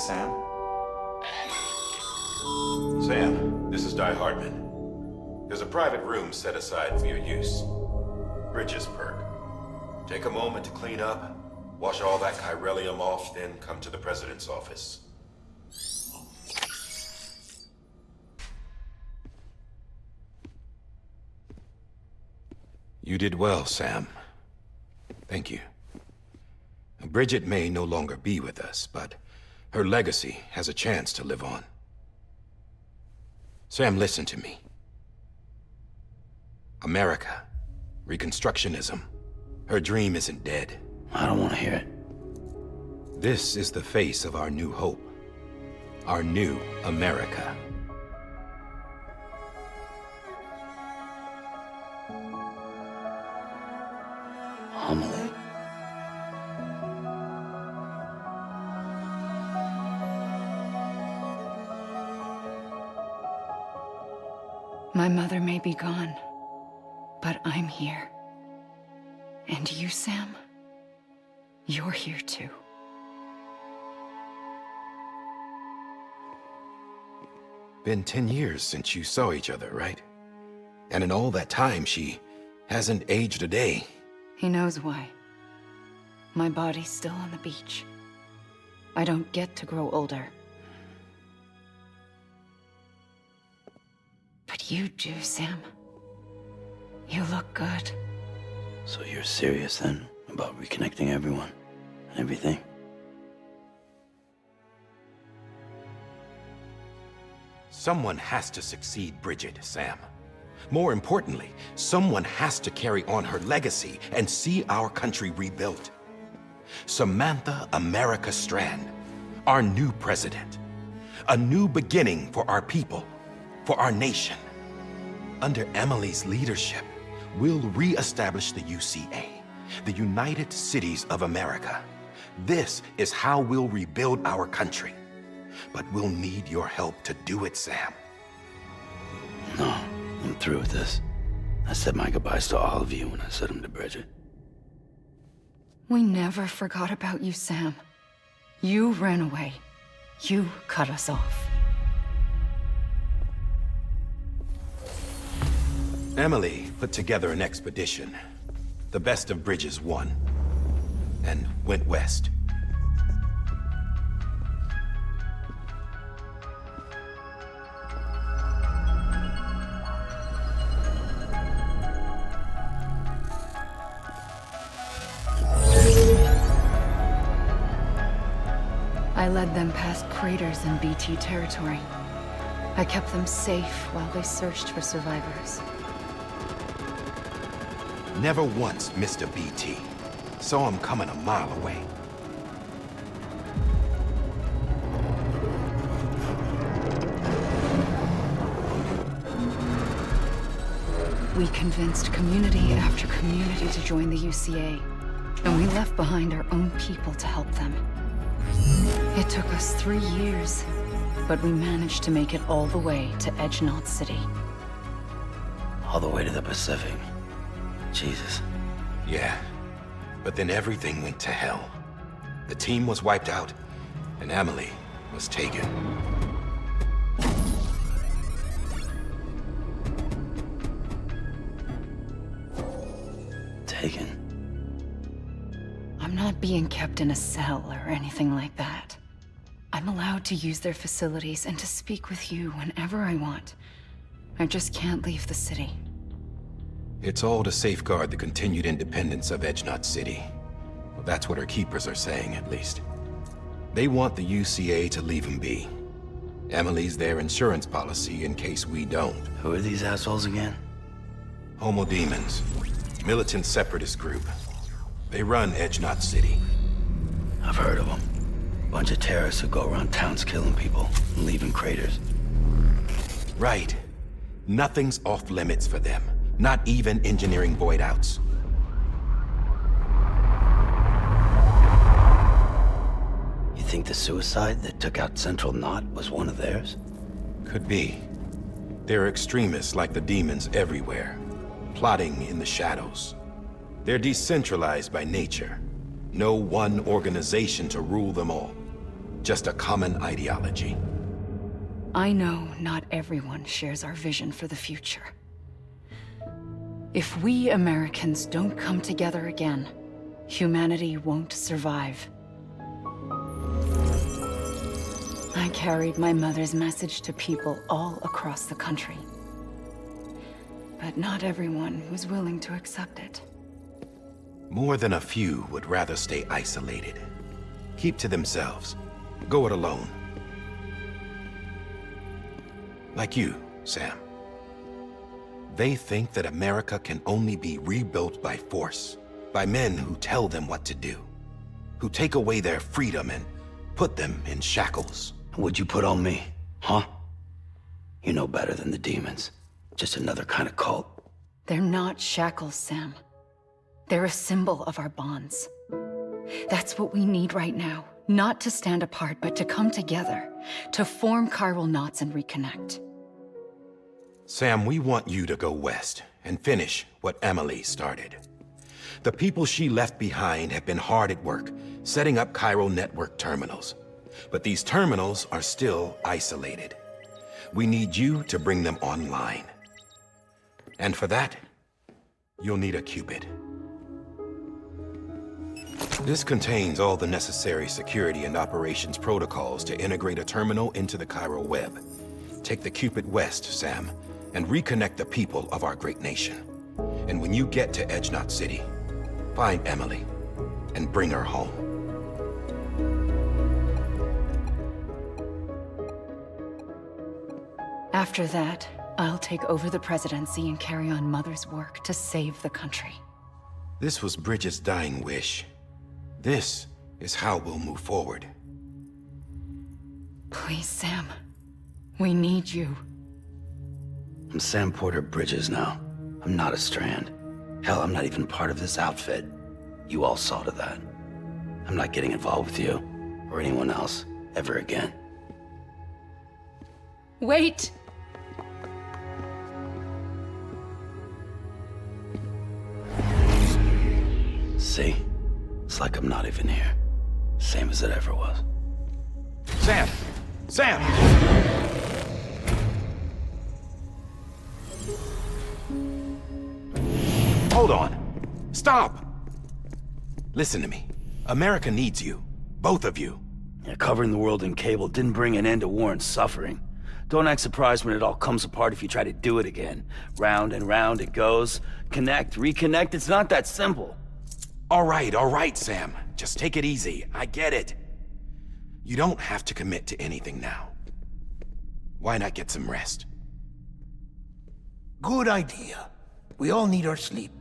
Sam? Sam, this is Di Hartman. There's a private room set aside for your use. Bridges perk. Take a moment to clean up, wash all that chiralium off, then come to the President's office. You did well, Sam. Thank you. Bridget may no longer be with us, but her legacy has a chance to live on. Sam, listen to me. America, Reconstructionism, her dream isn't dead. I don't want to hear it. This is the face of our new hope. Our new America. Amelie. My mother may be gone, but I'm here. And you, Sam, you're here too. Been 10 years since you saw each other, right? And in all that time, she hasn't aged a day. He knows why. My body's still on the beach. I don't get to grow older. But you do, Sam. You look good. So you're serious then about reconnecting everyone and everything? Someone has to succeed Bridget, Sam. More importantly, someone has to carry on her legacy and see our country rebuilt. Samantha America Strand, our new president. A new beginning for our people, for our nation. Under Amelie's leadership, we'll re-establish the UCA, the United Cities of America. This is how we'll rebuild our country. But we'll need your help to do it, Sam. No, I'm through with this. I said my goodbyes to all of you when I said them to Bridget. We never forgot about you, Sam. You ran away. You cut us off. Amelie put together an expedition. The best of Bridges won, and went west. I led them past craters in BT territory. I kept them safe while they searched for survivors. Never once missed a BT. Saw him coming a mile away. We convinced community after community to join the UCA, and we left behind our own people to help them. It took us 3 years, but we managed to make it all the way to Edge-Knot City. All the way to the Pacific. Jesus. Yeah, but then everything went to hell. The team was wiped out, and Amelie was taken. Taken? I'm not being kept in a cell or anything like that. I'm allowed to use their facilities and to speak with you whenever I want. I just can't leave the city. It's all to safeguard the continued independence of Edge-Knot City. Well, that's what our keepers are saying, at least. They want the UCA to leave him be. Amelie's their insurance policy in case we don't. Who are these assholes again? Homo Demons. Militant separatist group. They run Edge-Knot City. I've heard of them. Bunch of terrorists who go around towns killing people and leaving craters. Right. Nothing's off limits for them. Not even engineering void-outs. You think the suicide that took out Central Knot was one of theirs? Could be. There are extremists like the demons everywhere, plotting in the shadows. They're decentralized by nature. No one organization to rule them all. just a common ideology. I know not everyone shares our vision for the future. If we Americans don't come together again, humanity won't survive. I carried my mother's message to people all across the country. But not everyone was willing to accept it. More than a few would rather stay isolated. Keep to themselves. Go it alone. Like you, Sam. They think that America can only be rebuilt by force, by men who tell them what to do, who take away their freedom and put them in shackles. What'd you put on me, huh? You know better than the demons. Just another kind of cult. They're not shackles, Sam. They're a symbol of our bonds. That's what we need right now. Not to stand apart, but to come together, to form chiral knots and reconnect. Sam, we want you to go west and finish what Amelie started. The people she left behind have been hard at work, setting up chiral network terminals. But these terminals are still isolated. We need you to bring them online. And for that, you'll need a Cupid. This contains all the necessary security and operations protocols to integrate a terminal into the chiral web. Take the Cupid west, Sam, and reconnect the people of our great nation. And when you get to Edge Knot City, find Amelie and bring her home. After that, I'll take over the presidency and carry on Mother's work to save the country. This was Bridget's dying wish. This is how we'll move forward. Please, Sam. We need you. I'm Sam Porter Bridges now. I'm not a Strand. Hell, I'm not even part of this outfit. You all saw to that. I'm not getting involved with you, or anyone else, ever again. Wait! See? It's like I'm not even here. Same as it ever was. Sam! Sam! Hold on. Stop! Listen to me. America needs you. Both of you. Yeah, covering the world in cable didn't bring an end to war and suffering. Don't act surprised when it all comes apart if you try to do it again. Round and round it goes. Connect, reconnect, it's not that simple. All right, Sam. Just take it easy. I get it. You don't have to commit to anything now. Why not get some rest? Good idea. We all need our sleep.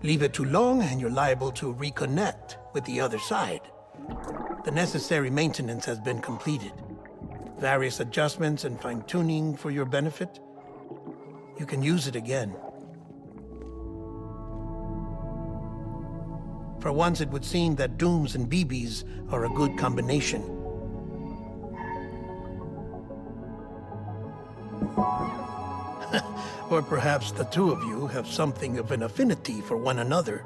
Leave it too long and you're liable to reconnect with the other side. The necessary maintenance has been completed. Various adjustments and fine-tuning for your benefit. You can use it again. For once, it would seem that Dooms and BBs are a good combination. Or perhaps the two of you have something of an affinity for one another.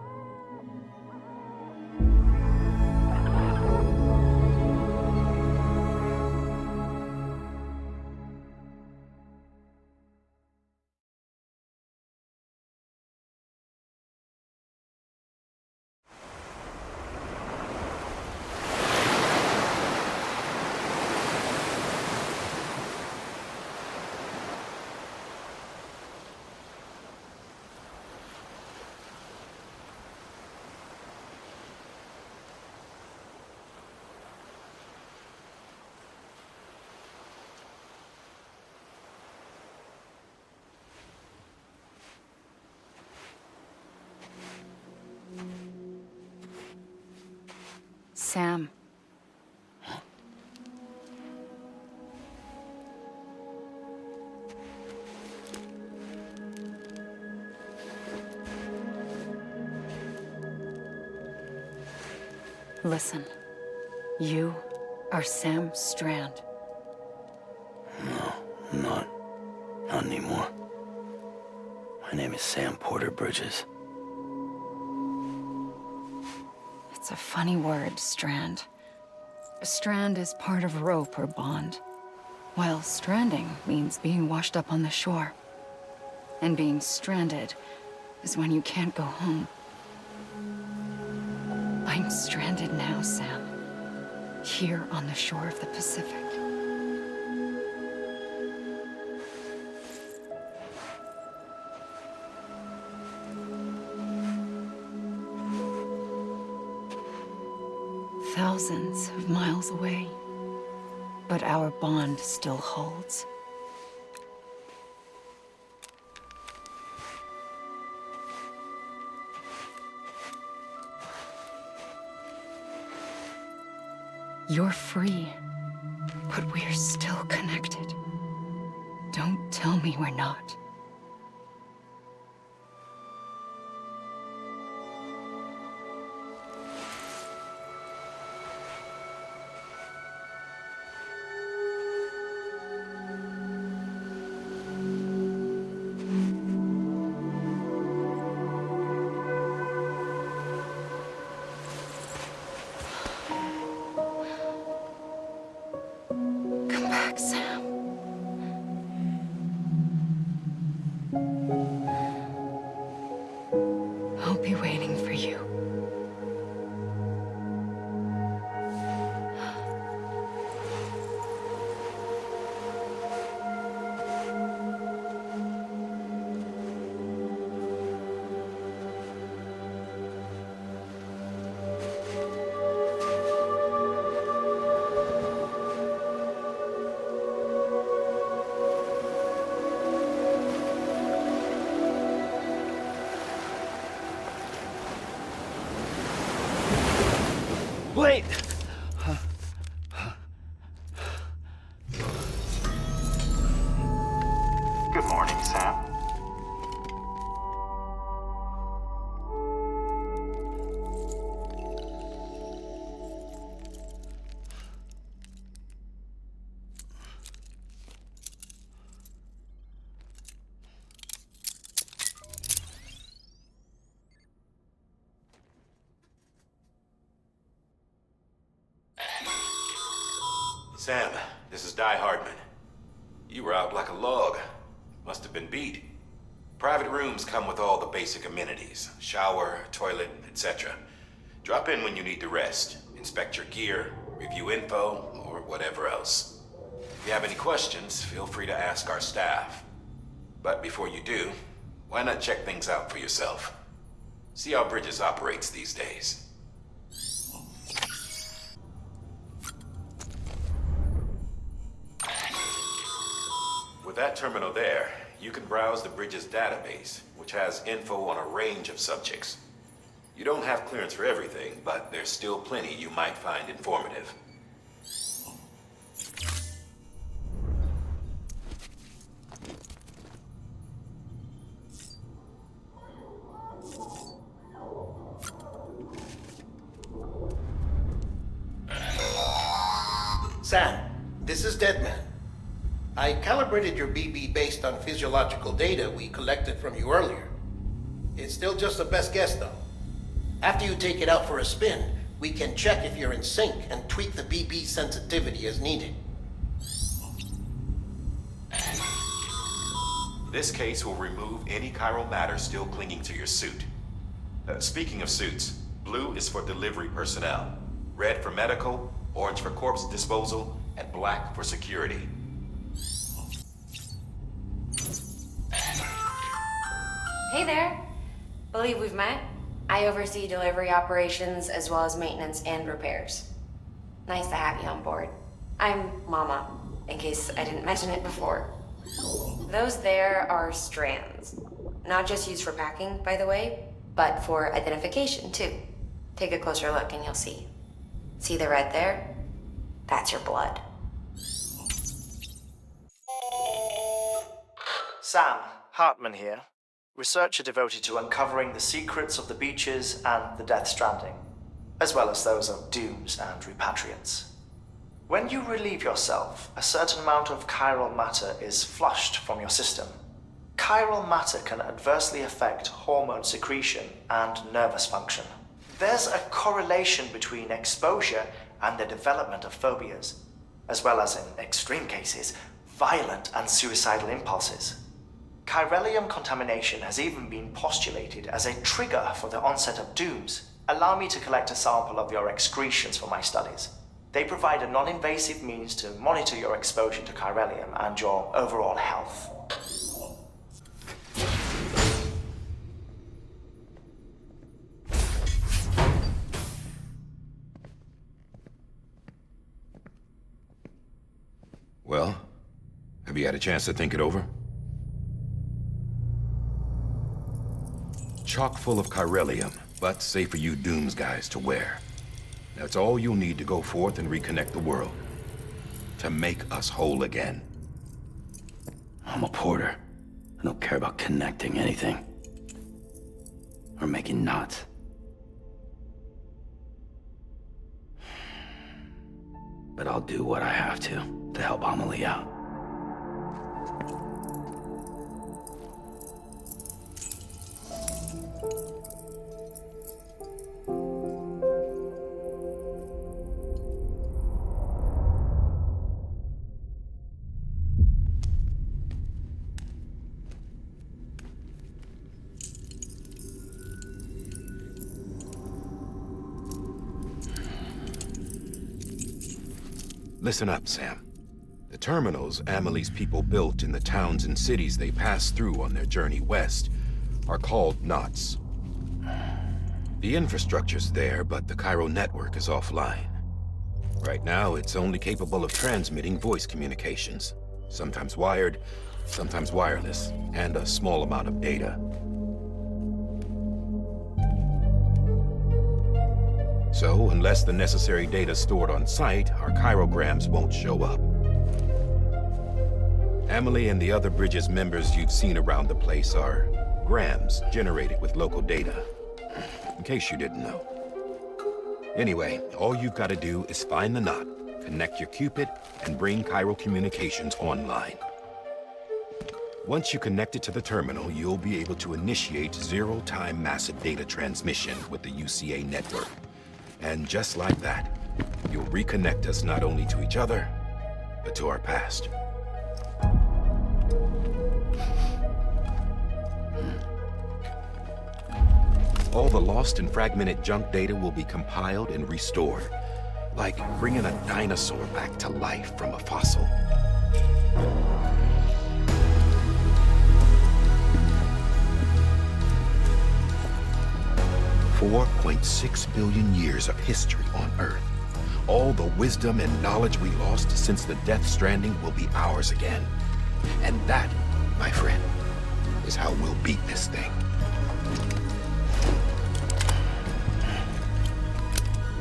Sam. Listen. You are Sam Strand. No, I'm not. Not anymore. My name is Sam Porter Bridges. It's a funny word, Strand. A strand is part of rope or bond, while stranding means being washed up on the shore. And being stranded is when you can't go home. I'm stranded now, Sam. Here on the shore of the Pacific. Thousands of miles away. But our bond still holds. You're free, but we're still connected. Don't tell me we're not. Come back, Sam. I'll be waiting for you. Wait! Good morning, Sam. Sam, this is Die Hardman. You were out like a log. Must have been beat. Private rooms come with all the basic amenities. Shower, toilet, etc. Drop in when you need to rest. Inspect your gear, review info, or whatever else. If you have any questions, feel free to ask our staff. But before you do, why not check things out for yourself? See how Bridges operates these days. With that terminal there, you can browse the Bridges database, which has info on a range of subjects. You don't have clearance for everything, but there's still plenty you might find informative. Sam, this is Deadman. I calibrated your BB based on physiological data we collected from you earlier. It's still just a best guess, though. After you take it out for a spin, we can check if you're in sync and tweak the BB sensitivity as needed. This case will remove any chiral matter still clinging to your suit. Speaking of suits, blue is for delivery personnel, red for medical, orange for corpse disposal, and black for security. Hey there. Believe we've met. I oversee delivery operations as well as maintenance and repairs. Nice to have you on board. I'm Mama, in case I didn't mention it before. Those there are strands. Not just used for packing, by the way, but for identification too. Take a closer look and you'll see. See the red there? That's your blood. Sam, Hartman here. Researcher devoted to uncovering the secrets of the beaches and the Death Stranding, as well as those of dooms and repatriants. When you relieve yourself, a certain amount of chiral matter is flushed from your system. Chiral matter can adversely affect hormone secretion and nervous function. There's a correlation between exposure and the development of phobias, as well as, in extreme cases, violent and suicidal impulses. Chiralium contamination has even been postulated as a trigger for the onset of dooms. Allow me to collect a sample of your excretions for my studies. They provide a non-invasive means to monitor your exposure to chiralium and your overall health. Well, have you had a chance to think it over? Chock full of chiralium, but safe for you Dooms guys to wear. That's all you'll need to go forth and reconnect the world. To make us whole again. I'm a porter. I don't care about connecting anything. Or making knots. But I'll do what I have to help Amelie out. Listen up, Sam. The terminals Amelie's people built in the towns and cities they passed through on their journey west are called knots. The infrastructure's there, but the Cairo network is offline. Right now, it's only capable of transmitting voice communications, sometimes wired, sometimes wireless, and a small amount of data. So, unless the necessary data stored on site, our chirograms won't show up. Amelie and the other Bridges members you've seen around the place are grams generated with local data, in case you didn't know. Anyway, all you've got to do is find the knot, connect your Cupid, and bring Cairo communications online. Once you connect it to the terminal, you'll be able to initiate zero-time massive data transmission with the UCA network. And just like that, you'll reconnect us not only to each other, but to our past. All the lost and fragmented junk data will be compiled and restored, like bringing a dinosaur back to life from a fossil. $4.6 billion years of history on Earth. All the wisdom and knowledge we lost since the Death Stranding will be ours again. And that, my friend, is how we'll beat this thing.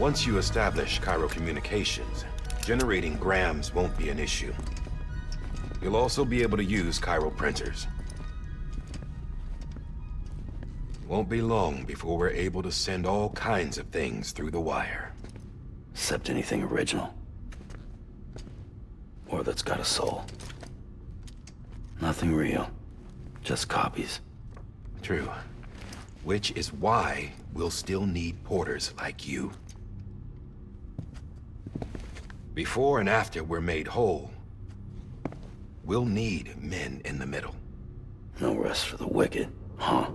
Once you establish Cairo communications, generating grams won't be an issue. You'll also be able to use Cairo printers. Won't be long before we're able to send all kinds of things through the wire. Except anything original. Or that's got a soul. Nothing real. Just copies. True. Which is why we'll still need porters like you. Before and after we're made whole, we'll need men in the middle. No rest for the wicked, huh?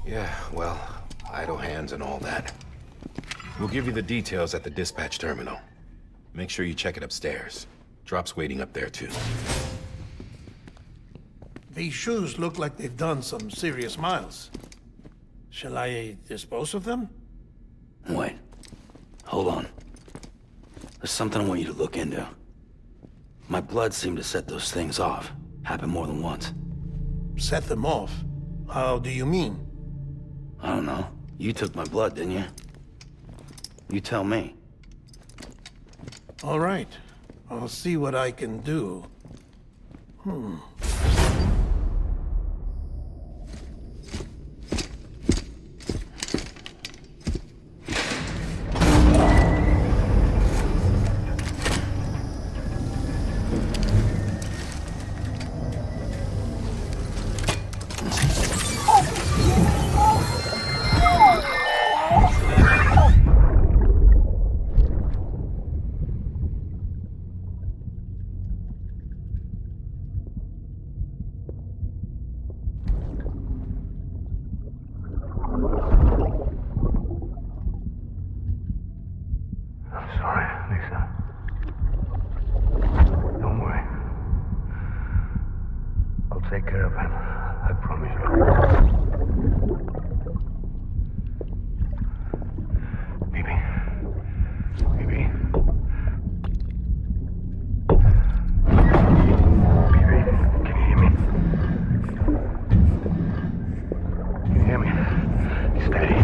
Yeah, well, idle hands and all that. We'll give you the details at the dispatch terminal. Make sure you check it upstairs. Drop's waiting up there, too. These shoes look like they've done some serious miles. Shall I dispose of them? Wait. Hold on. There's something I want you to look into. My blood seemed to set those things off. Happened more than once. Set them off? How do you mean? I don't know. You took my blood, didn't you? You tell me. All right. I'll see what I can do. take care of him. I promise you. Baby. Baby. Baby, can you hear me? Can you hear me? Steady.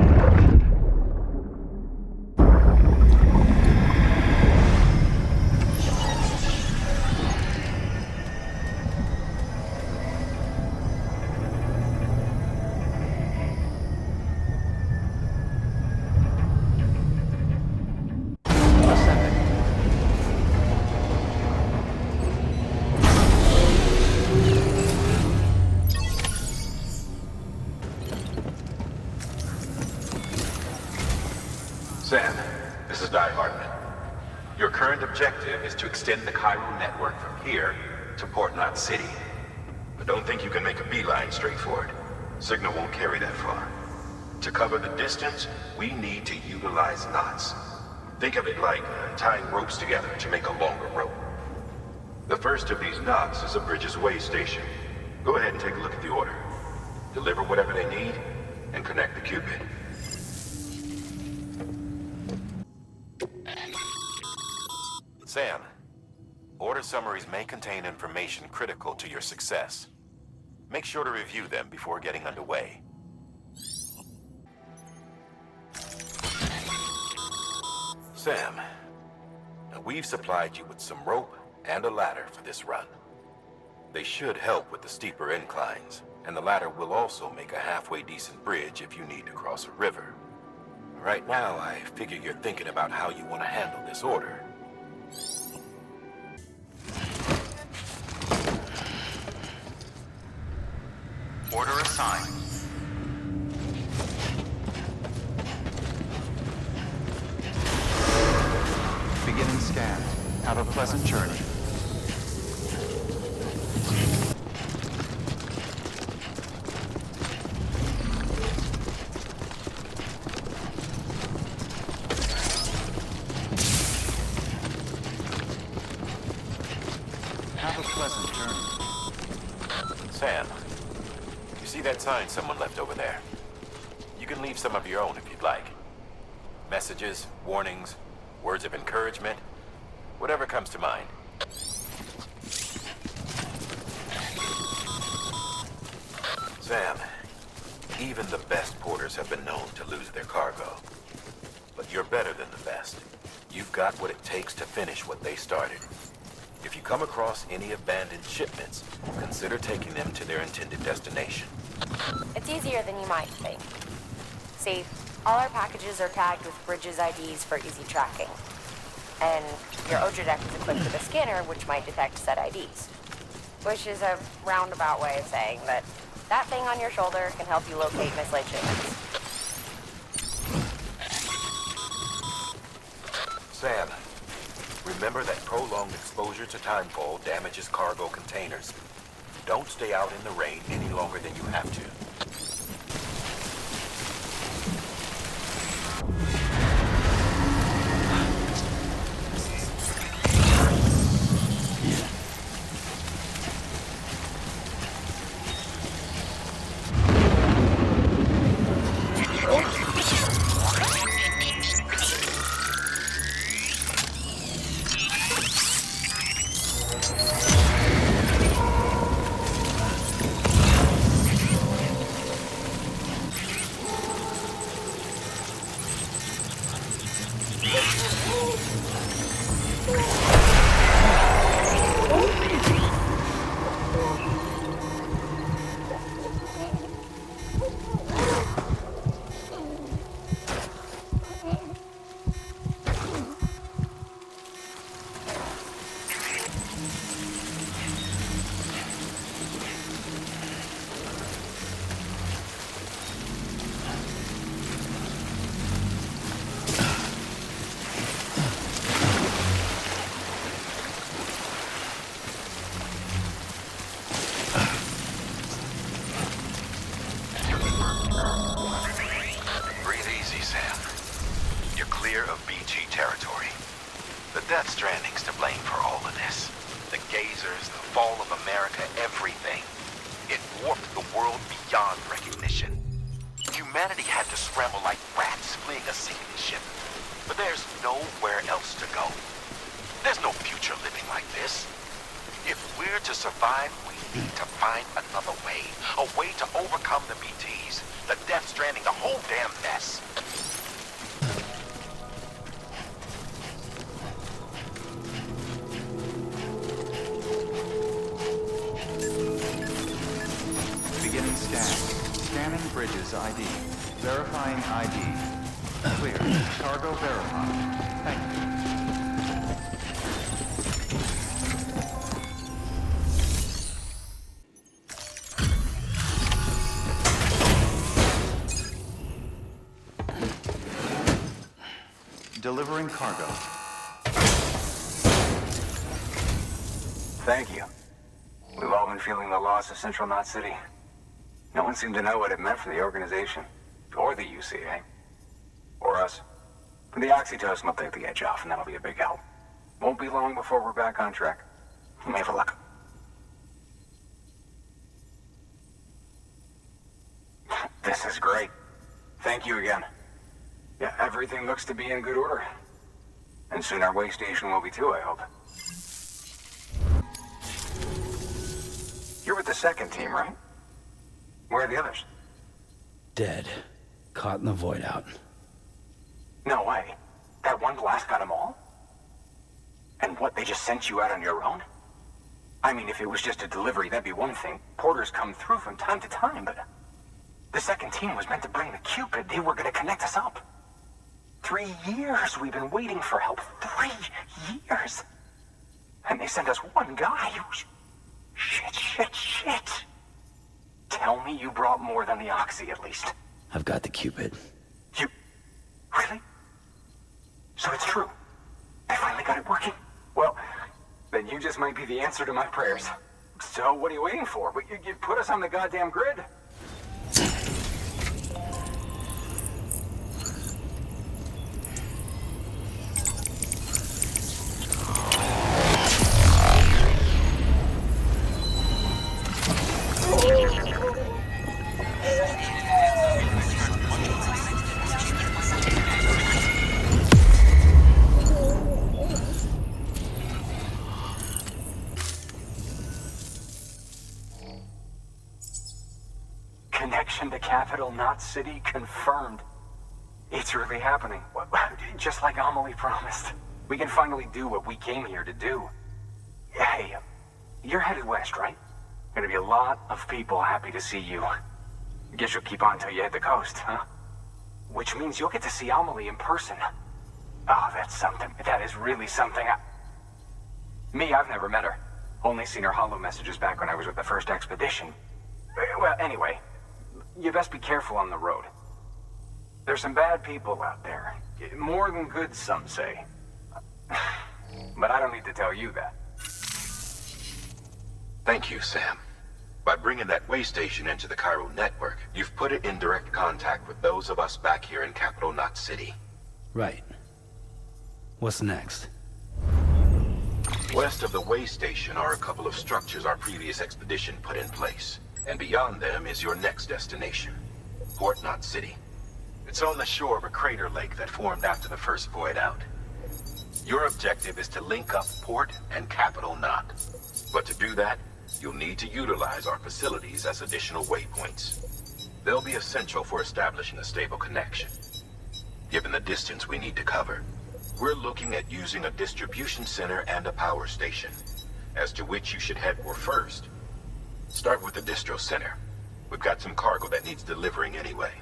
Sam, this is Hartman. Your current objective is to extend the Cairo network from here to Port Knot City. But don't think you can make a beeline straight for it. Signal won't carry that far. To cover the distance, we need to utilize knots. Think of it like tying ropes together to make a longer rope. The first of these knots is a Bridges Way station. Go ahead and take a look at the order. Deliver whatever they need, and connect the Cupid. Sam, order summaries may contain information critical to your success. Make sure to review them before getting underway. Sam, we've supplied you with some rope and a ladder for this run. They should help with the steeper inclines, and the ladder will also make a halfway decent bridge if you need to cross a river. Right now, I figure you're thinking about how you want to handle this order. Order assigned. Beginning scan. Have a pleasant journey. Have a pleasant journey. Sam, you see that sign someone left over there? You can leave some of your own if you'd like. Messages, warnings, words of encouragement, whatever comes to mind. Sam, even the best porters have been known to lose their cargo. But you're better than the best. You've got what it takes to finish what they started. If you come across any abandoned shipments, consider taking them to their intended destination. It's easier than you might think. See, all our packages are tagged with Bridges IDs for easy tracking. And your Ultra deck is equipped with a scanner which might detect said IDs. Which is a roundabout way of saying that that thing on your shoulder can help you locate mislaid shipments. Sam, remember that prolonged exposure to timefall damages cargo containers. Don't stay out in the rain any longer than you have to. Stranding's to blame for all of this. The gazers, the fall of America, everything. survive, we need to find another way. A way to overcome the BTs, the Death Stranding, the whole damn mess. Beginning scan. Scanning bridges ID. Verifying ID. Clear. Cargo verified. Thank you. Delivering cargo. Thank you. We've all been feeling the loss of Central Knot City. No one seemed to know what it meant for the organization, or the UCA, or us. The oxytocin will take the edge off, and that'll be a big help. Won't be long before we're back on track. You may have a look. This is great. Thank you again. Yeah, everything looks to be in good order. And soon our way station will be too, I hope. You're with the second team, right? Where are the others? Dead. Caught in the void out. No way. That one blast got them all? And what, they just sent you out on your own? I mean, if it was just a delivery, that'd be one thing. Porters come through from time to time, but... The second team was meant to bring the Cupid. They were gonna connect us up. 3 years we've been waiting for help. 3 years! And they sent us one guy who's... Shit. Tell me you brought more than the Oxy, at least. I've got the Cupid. You... Really? So it's true. They finally got it working? Well, then you just might be the answer to my prayers. So what are you waiting for? You put us on the goddamn grid. Connection to Capital Knot City confirmed. It's really happening. Just like Amelie promised. We can finally do what we came here to do. Hey, you're headed west, right? Gonna be a lot of people happy to see you. Guess you'll keep on till you hit the coast, huh? Which means you'll get to see Amelie in person. Oh, that's something. That is really something. I've never met her. Only seen her holo messages back when I was with the first expedition. Well, anyway, you best be careful on the road. There's some bad people out there. More than good, some say. But I don't need to tell you that. Thank you, Sam. By bringing that way station into the Cairo network, you've put it in direct contact with those of us back here in Capital Knot City. Right. What's next? West of the way station are a couple of structures our previous expedition put in place. And beyond them is your next destination, Port Knot City. It's on the shore of a crater lake that formed after the first void out. Your objective is to link up Port and Capital Knot. But to do that, you'll need to utilize our facilities as additional waypoints. They'll be essential for establishing a stable connection. Given the distance we need to cover, we're looking at using a distribution center and a power station, as to which you should head for first. Start with the distro center. We've got some cargo that needs delivering anyway.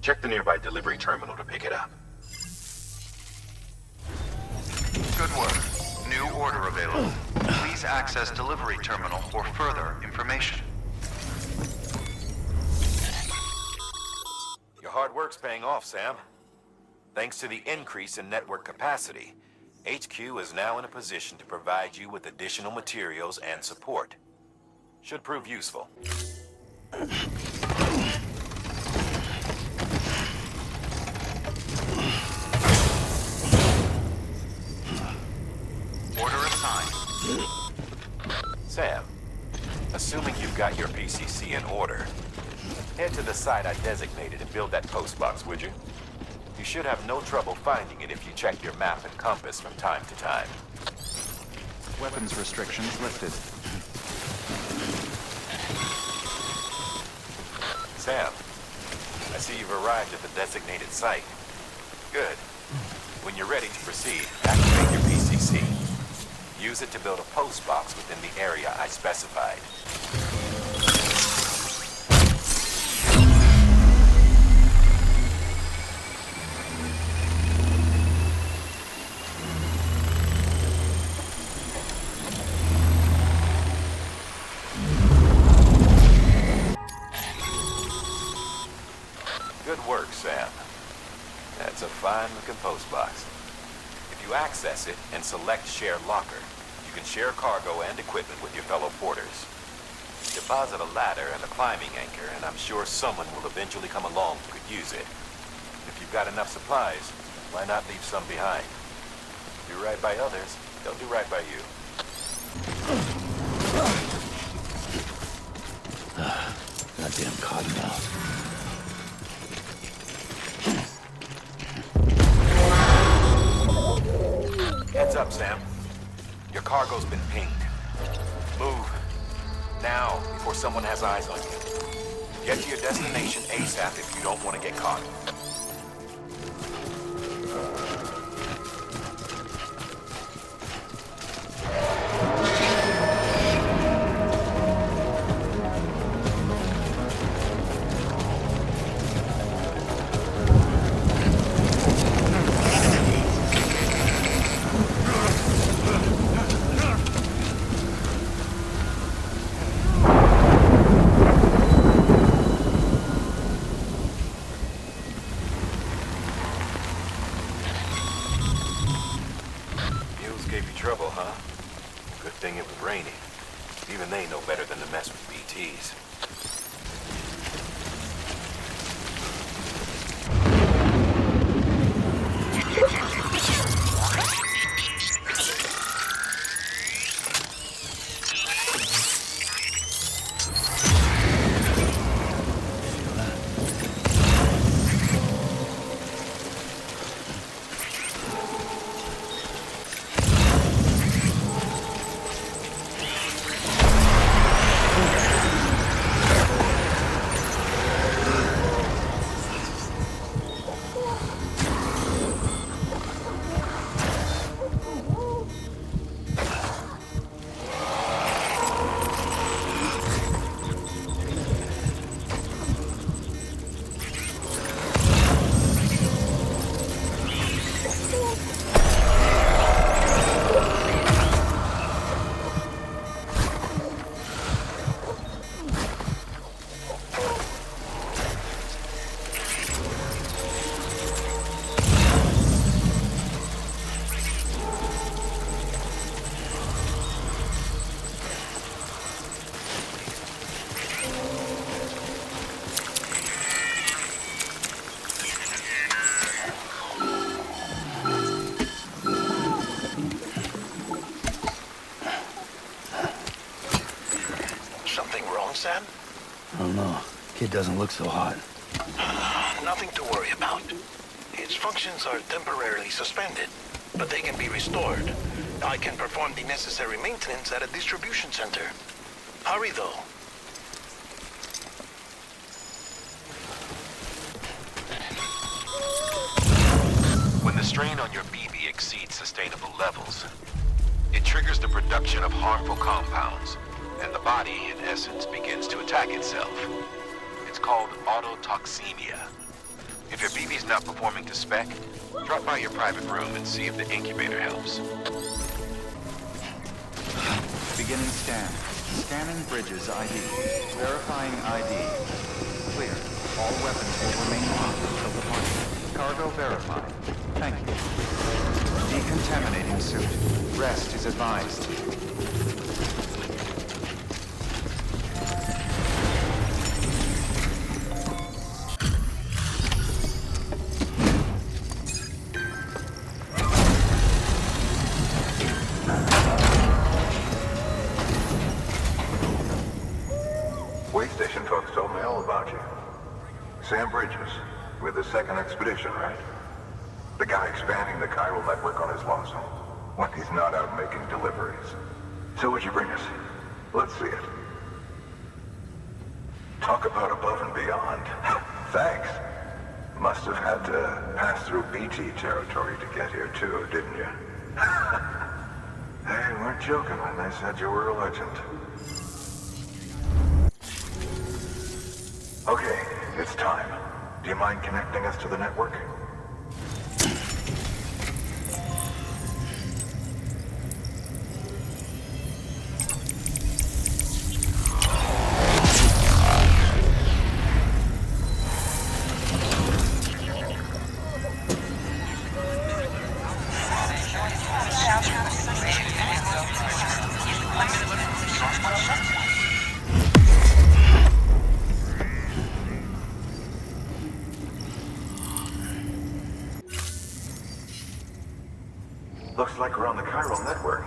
Check the nearby delivery terminal to pick it up. Good work. New order available. Please access delivery terminal for further information. Your hard work's paying off, Sam. Thanks to the increase in network capacity, HQ is now in a position to provide you with additional materials and support. Should prove useful. Order assigned. Sam, assuming you've got your PCC in order, head to the site I designated and build that post box, would you? You should have no trouble finding it if you check your map and compass from time to time. Weapons restrictions lifted. Sam, I see you've arrived at the designated site. Good. When you're ready to proceed, activate your PCC. Use it to build a post box within the area I specified. Good work, Sam. That's a fine-looking post box. If you access it and select Share Locker, you can share cargo and equipment with your fellow porters. Deposit a ladder and a climbing anchor, and I'm sure someone will eventually come along who could use it. If you've got enough supplies, why not leave some behind? Do right by others, they'll do right by you. Goddamn cottonmouth. Heads up, Sam. Your cargo's been pinged. Move. Now, before someone has eyes on you. Get to your destination ASAP if you don't want to get caught. Gave you trouble, huh? Good thing it was raining. Even they know better than to mess with BTs. Sam? I don't know. Kid doesn't look so hot. Nothing to worry about. Its functions are temporarily suspended, but they can be restored. I can perform the necessary maintenance at a distribution center. Hurry, though. When the strain on your BB exceeds sustainable levels, it triggers the production of harmful compounds, and the body, in essence, begins to attack itself. It's called autotoxemia. If your BB's not performing to spec, drop by your private room and see if the incubator helps. Beginning scan. Scanning Bridges ID. Verifying ID. Clear. All weapons will remain locked until departure. Cargo verified. Thank you. Decontaminating suit. Rest is advised. Station folks told me all about you. Sam Bridges, with the second expedition, right? The guy expanding the chiral network on his lonesome. when he's not out making deliveries. So what'd you bring us? Let's see it. Talk about above and beyond. Thanks. Must have had to pass through BT territory to get here too, didn't you? They weren't joking when they said you were a legend. Okay, it's time. Do you mind connecting us to the network? Looks like we're on the chiral network.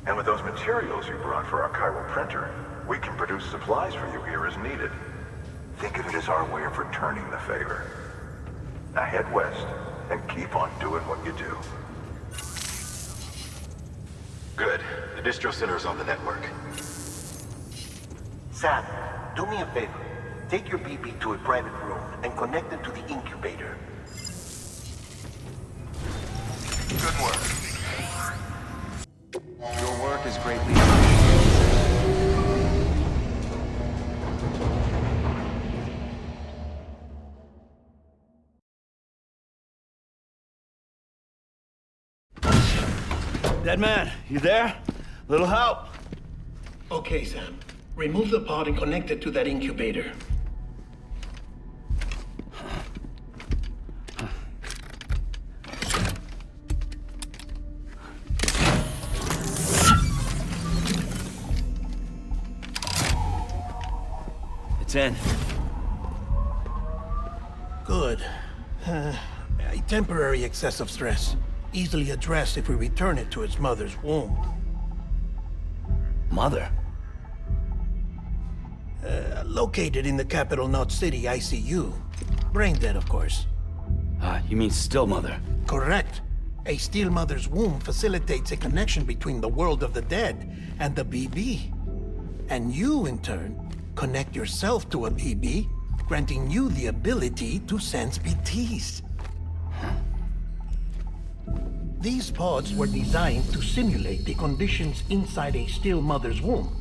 And with those materials you brought for our chiral printer, we can produce supplies for you here as needed. Think of it as our way of returning the favor. Now head west and keep on doing what you do. Good. The distro center is on the network. Sam, do me a favor. Take your BB to a private room and connect it to the incubator. Good work. Your work is greatly appreciated. Dead man, you there? Little help? Okay, Sam. Remove the pod and connect it to that incubator. It's in. Good. A temporary excess of stress. Easily addressed if we return it to its mother's womb. Mother? Located in the capital Knot City ICU. Brain dead, of course. You mean still mother? Correct. A still mother's womb facilitates a connection between the world of the dead and the BB. And you, in turn, connect yourself to a BB, granting you the ability to sense BTs. These pods were designed to simulate the conditions inside a still mother's womb.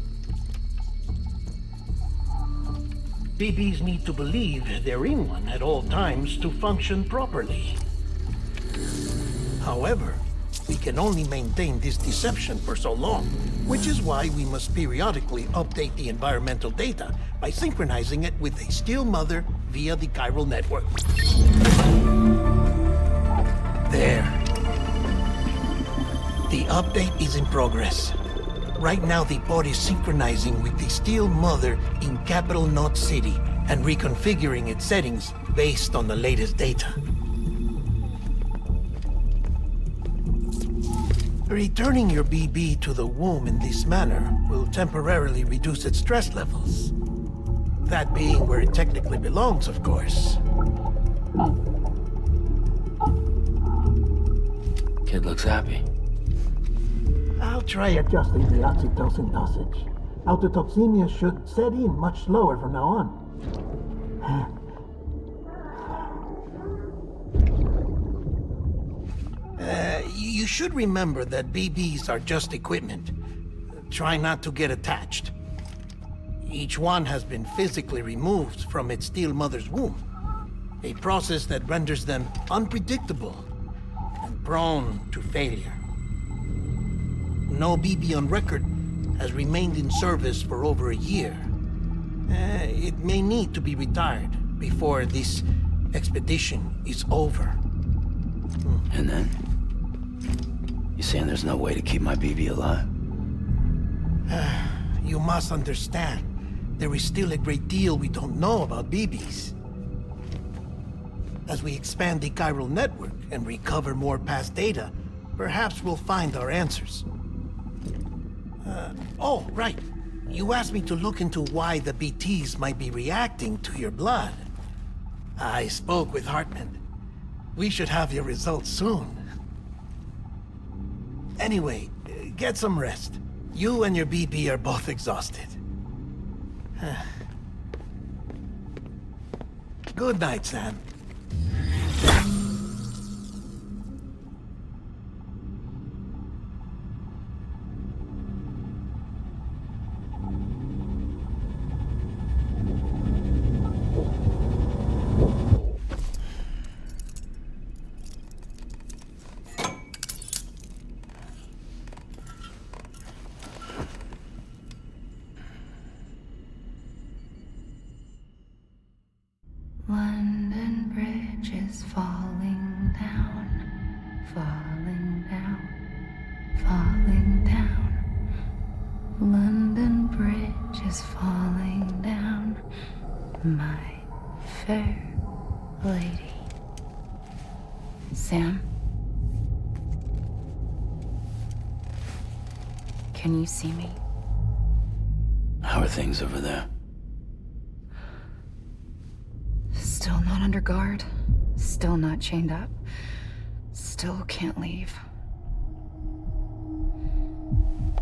BBs need to believe they're in one at all times to function properly. However, we can only maintain this deception for so long, which is why we must periodically update the environmental data by synchronizing it with a still mother via the chiral network. There. The update is in progress. Right now, the pod is synchronizing with the still mother in capital Knot City and reconfiguring its settings based on the latest data. Returning your BB to the womb in this manner will temporarily reduce its stress levels. That being where it technically belongs, of course. Kid looks happy. I'll try adjusting the oxytocin dosage. Autotoxemia should set in much slower from now on. You should remember that BBs are just equipment. Try not to get attached. Each one has been physically removed from its still mother's womb. A process that renders them unpredictable and prone to failure. No BB on record has remained in service for over a year. It may need to be retired before this expedition is over. And then? You saying there's no way to keep my BB alive? You must understand, there is still a great deal we don't know about BBs. As we expand the chiral network and recover more past data, perhaps we'll find our answers. Oh, right. You asked me to look into why the BTs might be reacting to your blood. I spoke with Hartman. We should have your results soon. Anyway, get some rest. You and your BP are both exhausted. Good night, Sam. London Bridge is falling down, falling down, falling down. London Bridge is falling down, my fair lady. Sam? Can you see me? How are things over there? Still not under guard, still not chained up, still can't leave.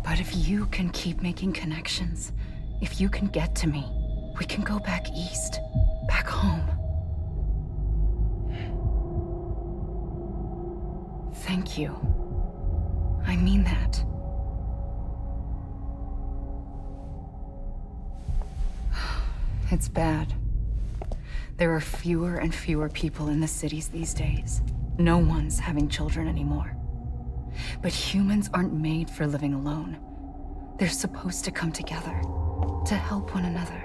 But if you can keep making connections, if you can get to me, we can go back east, back home. Thank you. I mean that. It's bad. There are fewer and fewer people in the cities these days. No one's having children anymore. But humans aren't made for living alone. They're supposed to come together, to help one another.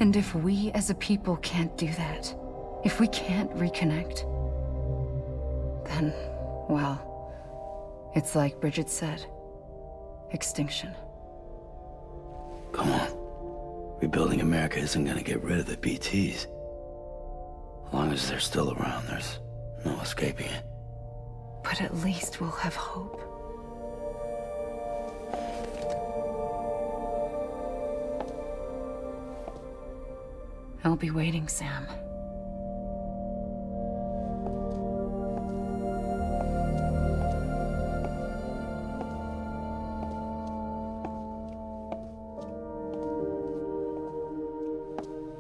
And if we as a people can't do that, if we can't reconnect, then, well, it's like Bridget said, extinction. Come on. Rebuilding America isn't gonna get rid of the BTs. As long as they're still around, there's no escaping it. But at least we'll have hope. I'll be waiting, Sam.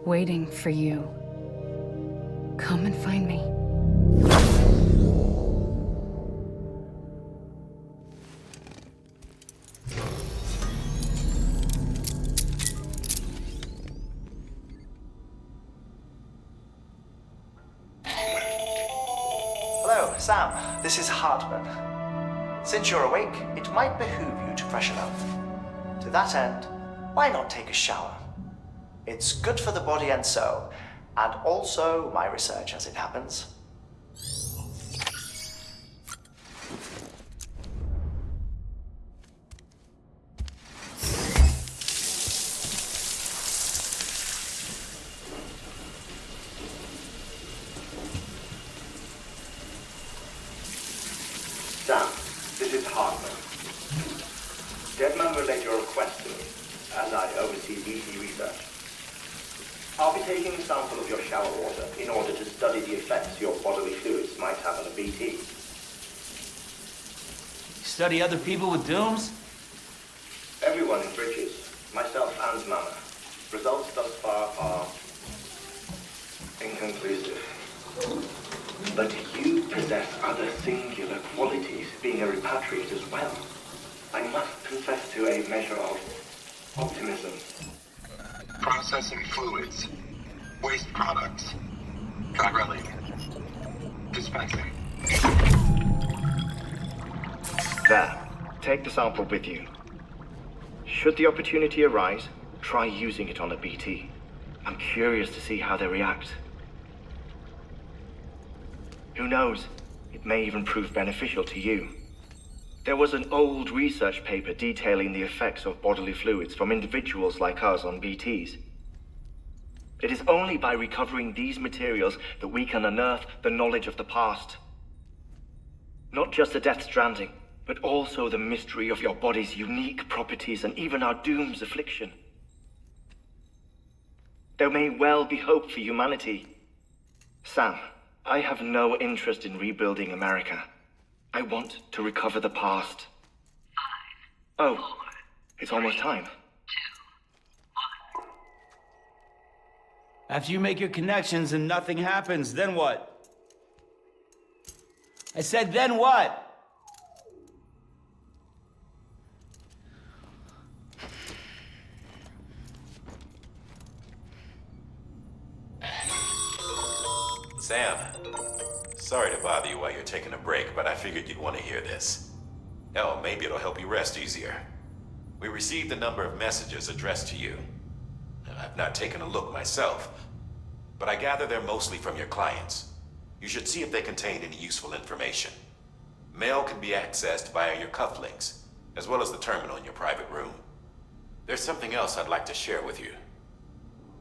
Waiting for you. Come and find me. Hello, Sam. This is Hartman. Since you're awake, it might behoove you to freshen up. To that end, why not take a shower? It's good for the body and soul, and also my research as it happens. Sam, this is Hartman. Deadman relayed your request to me, as I oversee BT research. I'll be taking a sample of your shower water in order to study the effects your bodily fluids might have on a BT. Study other people with dooms? Everyone in Bridges, myself and Mama. Results thus far are inconclusive. But you possess other singular qualities, being a repatriate as well. I must confess to a measure of optimism. Processing fluids. Waste products. Chirelli. Dispensing. There. Take the sample with you. Should the opportunity arise, try using it on a BT. I'm curious to see how they react. Who knows? It may even prove beneficial to you. There was an old research paper detailing the effects of bodily fluids from individuals like us on BTs. It is only by recovering these materials that we can unearth the knowledge of the past. Not just the Death Stranding, but also the mystery of your body's unique properties and even our doom's affliction. There may well be hope for humanity. Sam, I have no interest in rebuilding America. I want to recover the past. 5, 4, oh, it's almost time. 2, 1. After you make your connections and nothing happens, then what? I said, then what? Sam, sorry to bother you while you're taking a break, but I figured you'd want to hear this. Hell, maybe it'll help you rest easier. We received a number of messages addressed to you. I've not taken a look myself, but I gather they're mostly from your clients. You should see if they contain any useful information. Mail can be accessed via your cufflinks, as well as the terminal in your private room. There's something else I'd like to share with you.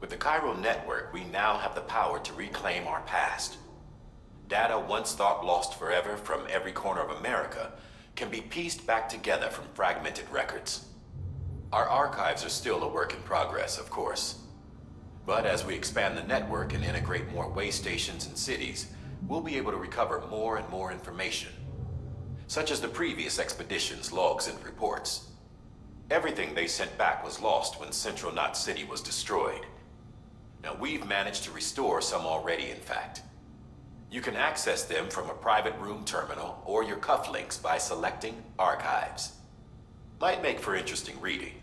With the Chiral network, we now have the power to reclaim our past. Data once thought lost forever from every corner of America can be pieced back together from fragmented records. Our archives are still a work in progress, of course. But as we expand the network and integrate more way stations and cities, we'll be able to recover more and more information, such as the previous expedition's logs and reports. Everything they sent back was lost when Central Knot City was destroyed. Now, we've managed to restore some already, in fact. You can access them from a private room terminal or your cufflinks by selecting Archives. Might make for interesting reading.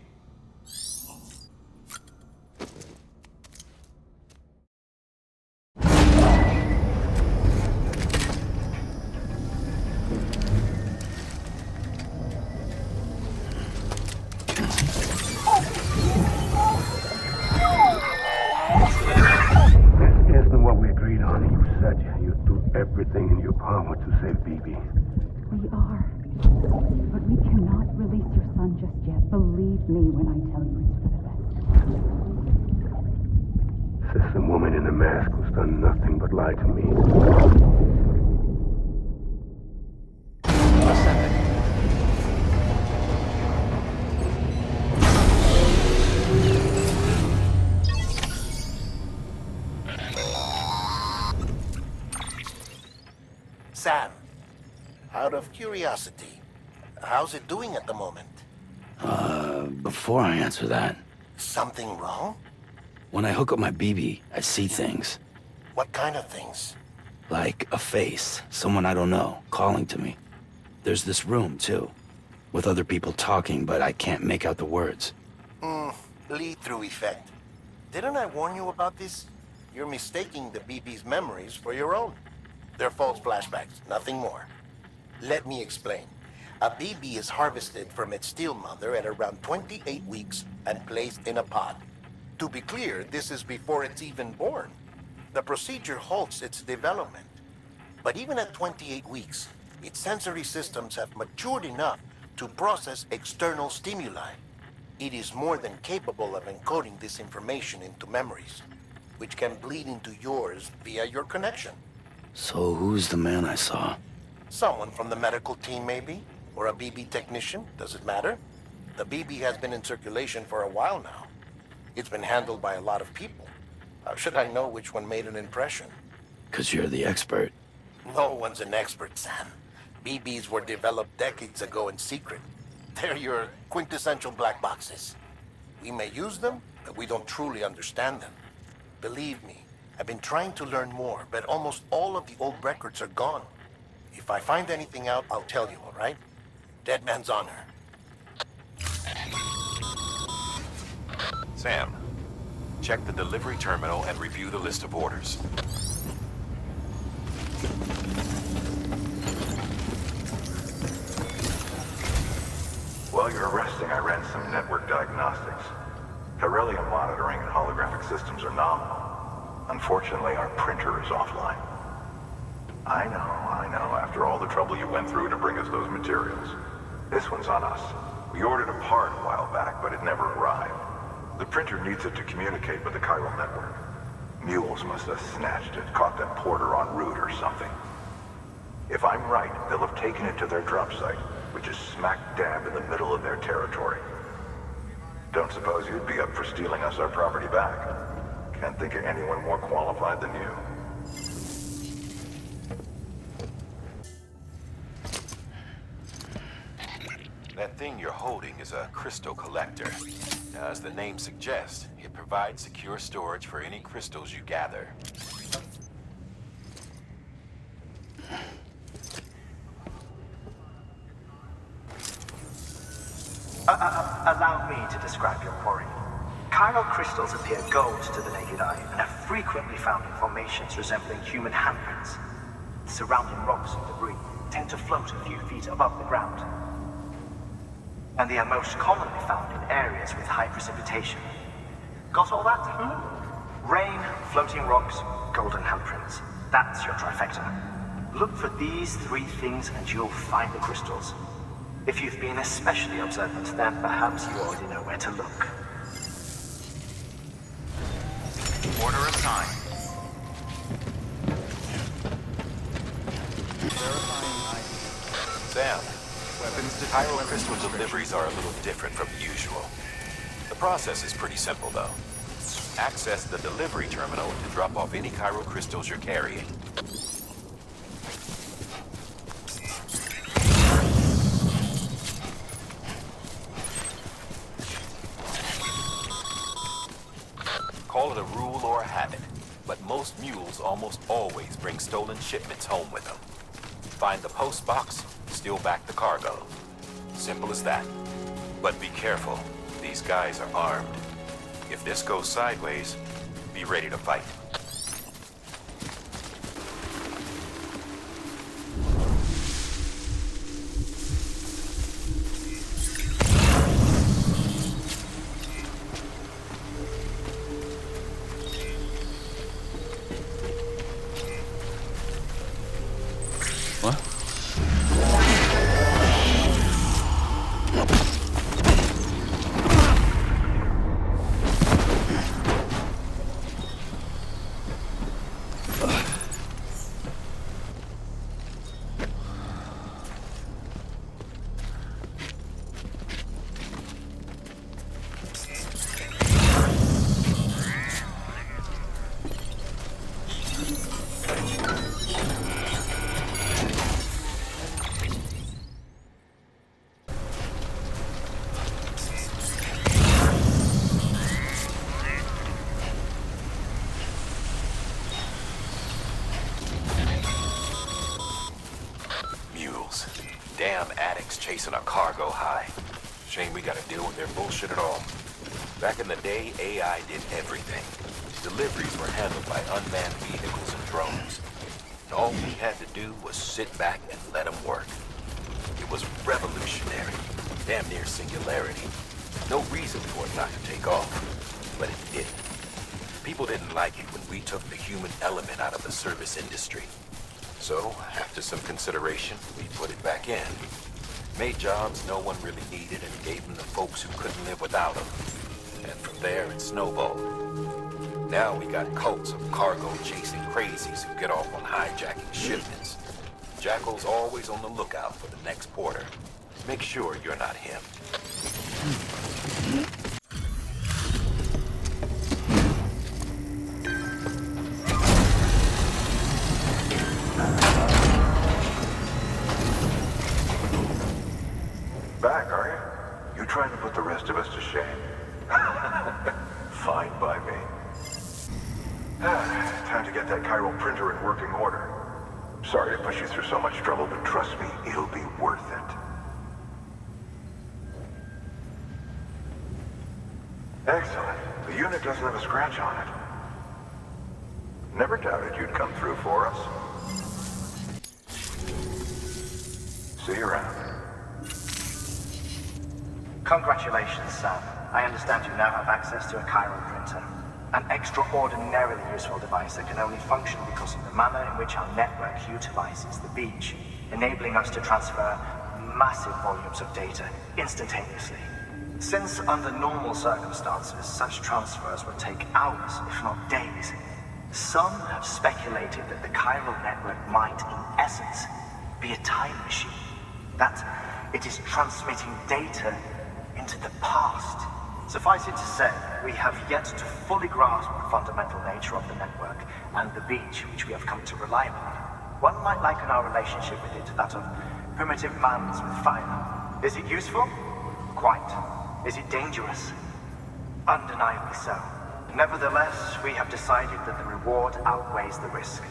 Everything in your power to save BB. We are. But we cannot release your son just yet. Believe me when I tell you it's for the best. Says the woman in the mask who's done nothing but lie to me. A second. Sam, out of curiosity, how's it doing at the moment? Before I answer that... Something wrong? When I hook up my BB, I see things. What kind of things? Like a face, someone I don't know, calling to me. There's this room, too, with other people talking, but I can't make out the words. Lead-through effect. Didn't I warn you about this? You're mistaking the BB's memories for your own. They're false flashbacks, nothing more. Let me explain. A BB is harvested from its steel mother at around 28 weeks and placed in a pod. To be clear, this is before it's even born. The procedure halts its development. But even at 28 weeks, its sensory systems have matured enough to process external stimuli. It is more than capable of encoding this information into memories, which can bleed into yours via your connection. So who's the man I saw? Someone from the medical team, maybe? Or a BB technician? Does it matter? The BB has been in circulation for a while now. It's been handled by a lot of people. How should I know which one made an impression? 'Cause you're the expert. No one's an expert, Sam. BBs were developed decades ago in secret. They're your quintessential black boxes. We may use them, but we don't truly understand them. Believe me, I've been trying to learn more, but almost all of the old records are gone. If I find anything out, I'll tell you, all right? Dead man's honor. Sam, check the delivery terminal and review the list of orders. While you're resting, I ran some network diagnostics. Beryllium monitoring and holographic systems are nominal. Unfortunately, our printer is offline. I know. After all the trouble you went through to bring us those materials. This one's on us. We ordered a part a while back, but it never arrived. The printer needs it to communicate with the chiral network. Mules must have snatched it, caught that porter en route or something. If I'm right, they'll have taken it to their drop site, which is smack dab in the middle of their territory. Don't suppose you'd be up for stealing us our property back? Can't think of anyone more qualified than you. thing you're holding is a crystal collector. Now, as the name suggests, it provides secure storage for any crystals you gather. Allow me to describe your quarry. Chiral crystals appear gold to the naked eye and are frequently found in formations resembling human handprints. Surrounding rocks and debris tend to float a few feet above the ground. And they are most commonly found in areas with high precipitation. Got all that? Rain, floating rocks, golden handprints. That's your trifecta. Look for these three things and you'll find the crystals. If you've been especially observant, then perhaps you already know where to look. Order assigned. Sam, chiral crystal deliveries are a little different from usual. The process is pretty simple, though. Access the delivery terminal to drop off any chiral crystals you're carrying. Call it a rule or a habit, but most mules almost always bring stolen shipments home with them. Find the post box, steal back the cargo. Simple as that. But be careful, these guys are armed. If this goes sideways, be ready to fight. Damn addicts chasing a cargo high. Shame we gotta deal with their bullshit at all. Back in the day, AI did everything. Deliveries were handled by unmanned vehicles and drones. And all we had to do was sit back and let them work. It was revolutionary, damn near singularity. No reason for it not to take off, but it didn't. People didn't like it when we took the human element out of the service industry. So, after some consideration, we put it back in. Made jobs no one really needed and gave them to folks who couldn't live without them. And from there, it snowballed. Now we got cults of cargo-chasing crazies who get off on hijacking shipments. Jackal's always on the lookout for the next porter. Make sure you're not him. Back, are you? You trying to put the rest of us to shame? Fine by me. Time to get that chiral printer in working order. Sorry to push you through so much trouble, but trust me, it'll be worth it. Excellent. The unit doesn't have a scratch on it. Never doubted you'd come through for us. See you around. Congratulations, Sam. I understand you now have access to a chiral printer. An extraordinarily useful device that can only function because of the manner in which our network utilizes the beach, enabling us to transfer massive volumes of data instantaneously. Since under normal circumstances, such transfers would take hours, if not days, some have speculated that the chiral network might, in essence, be a time machine. That it is transmitting data into the past. Suffice it to say, we have yet to fully grasp the fundamental nature of the network and the beach which we have come to rely upon. One might liken our relationship with it to that of primitive mans with fire. Is it useful? Quite. Is it dangerous? Undeniably so. Nevertheless, we have decided that the reward outweighs the risk.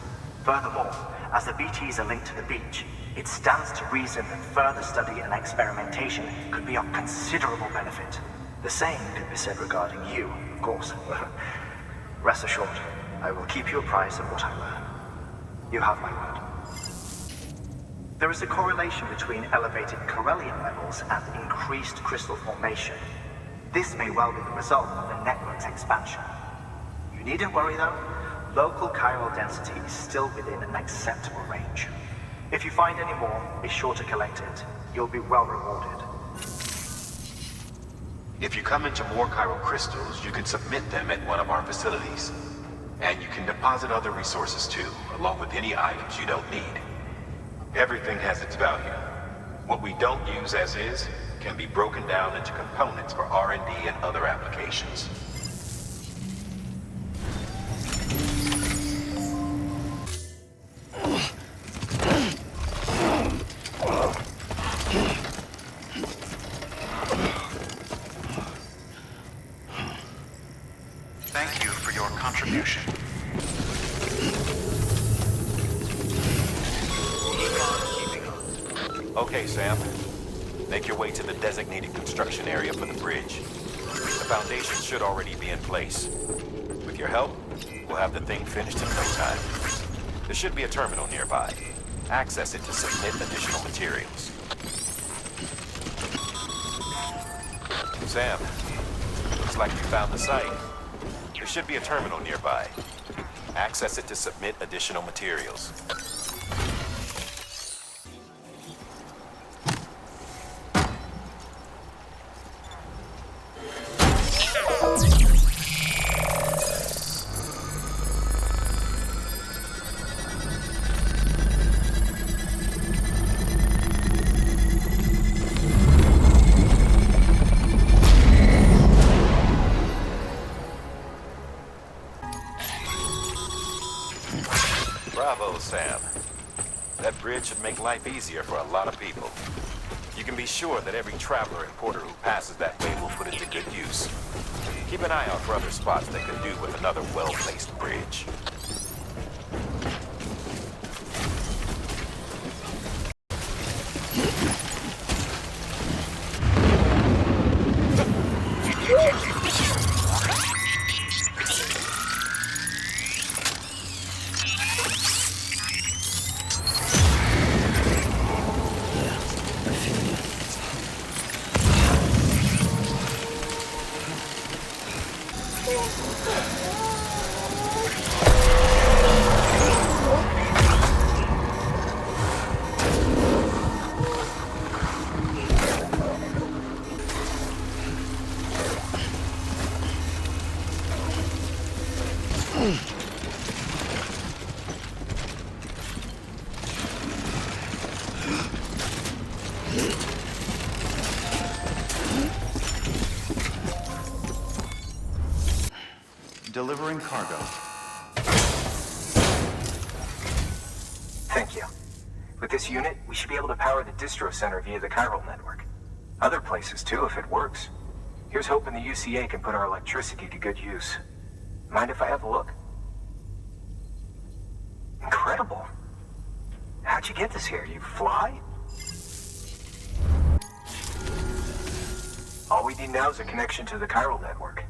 Furthermore, as the BTs are linked to the beach, it stands to reason that further study and experimentation could be of considerable benefit. The same could be said regarding you, of course. Rest assured, I will keep you apprised of what I learn. You have my word. There is a correlation between elevated Corellium levels and increased crystal formation. This may well be the result of the network's expansion. You needn't worry though. Local chiral density is still within an acceptable range. If you find any more, be sure to collect it. You'll be well rewarded. If you come into more chiral crystals, you can submit them at one of our facilities. And you can deposit other resources too, along with any items you don't need. Everything has its value. What we don't use as is can be broken down into components for R&D and other applications. Thank you for your contribution. Okay, Sam. Make your way to the designated construction area for the bridge. The foundation should already be in place. With your help, we'll have the thing finished in no time. There should be a terminal nearby. Access it to submit additional materials. Sam, looks like you found the site. There should be a terminal nearby. Access it to submit additional materials. Bravo, Sam. That bridge should make life easier for a lot of people. You can be sure that every traveler and porter who passes that way will put it to good use. Keep an eye out for other spots that could do with another well-placed bridge. Delivering cargo. Thank you. With this unit, we should be able to power the distro center via the chiral network. Other places too, if it works. Here's hoping the UCA can put our electricity to good use. Mind if I have a look? Incredible. How'd you get this here? You fly? All we need now is a connection to the chiral network.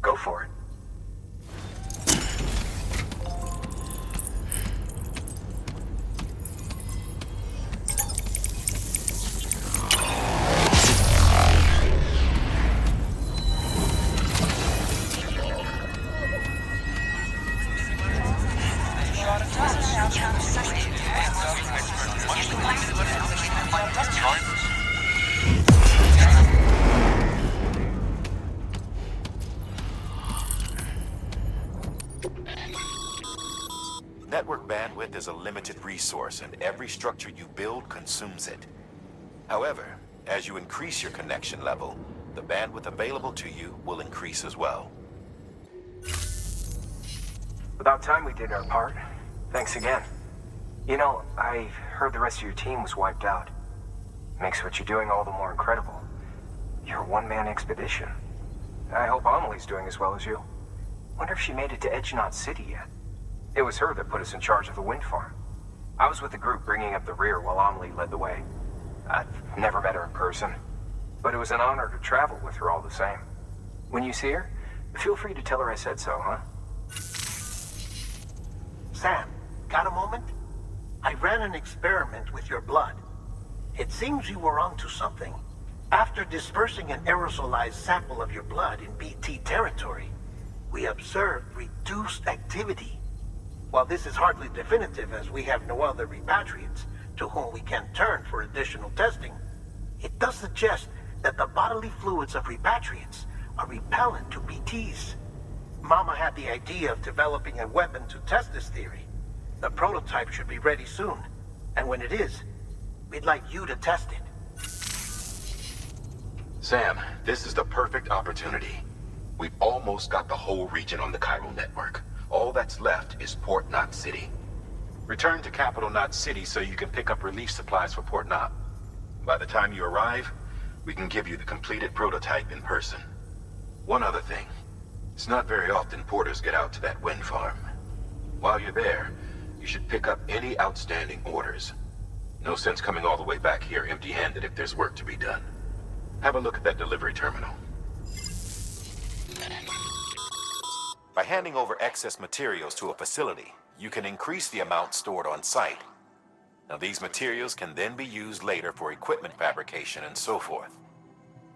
Go for it. Network bandwidth is a limited resource, and every structure you build consumes it. However, as you increase your connection level, the bandwidth available to you will increase as well. About time we did our part. Thanks again. You know, I heard the rest of your team was wiped out. Makes what you're doing all the more incredible. You're a one-man expedition. I hope Amelie's doing as well as you. Wonder if she made it to Edgenot City yet. It was her that put us in charge of the wind farm. I was with the group bringing up the rear while Amelie led the way. I've never met her in person, but it was an honor to travel with her all the same. When you see her, feel free to tell her I said so, huh? Sam, got a moment? I ran an experiment with your blood. It seems you were onto something. After dispersing an aerosolized sample of your blood in BT territory, we observed reduced activity. While this is hardly definitive as we have no other repatriates to whom we can turn for additional testing, it does suggest that the bodily fluids of repatriates are repellent to BTs. Mama had the idea of developing a weapon to test this theory. The prototype should be ready soon, and when it is, we'd like you to test it. Sam, this is the perfect opportunity. We've almost got the whole region on the chiral network. All that's left is Port Knot City. Return to Capital Knot City so you can pick up relief supplies for Port Knot. By the time you arrive, we can give you the completed prototype in person. One other thing. It's not very often porters get out to that wind farm. While you're there, you should pick up any outstanding orders. No sense coming all the way back here empty-handed if there's work to be done. Have a look at that delivery terminal. By handing over excess materials to a facility, you can increase the amount stored on site. Now, these materials can then be used later for equipment fabrication and so forth.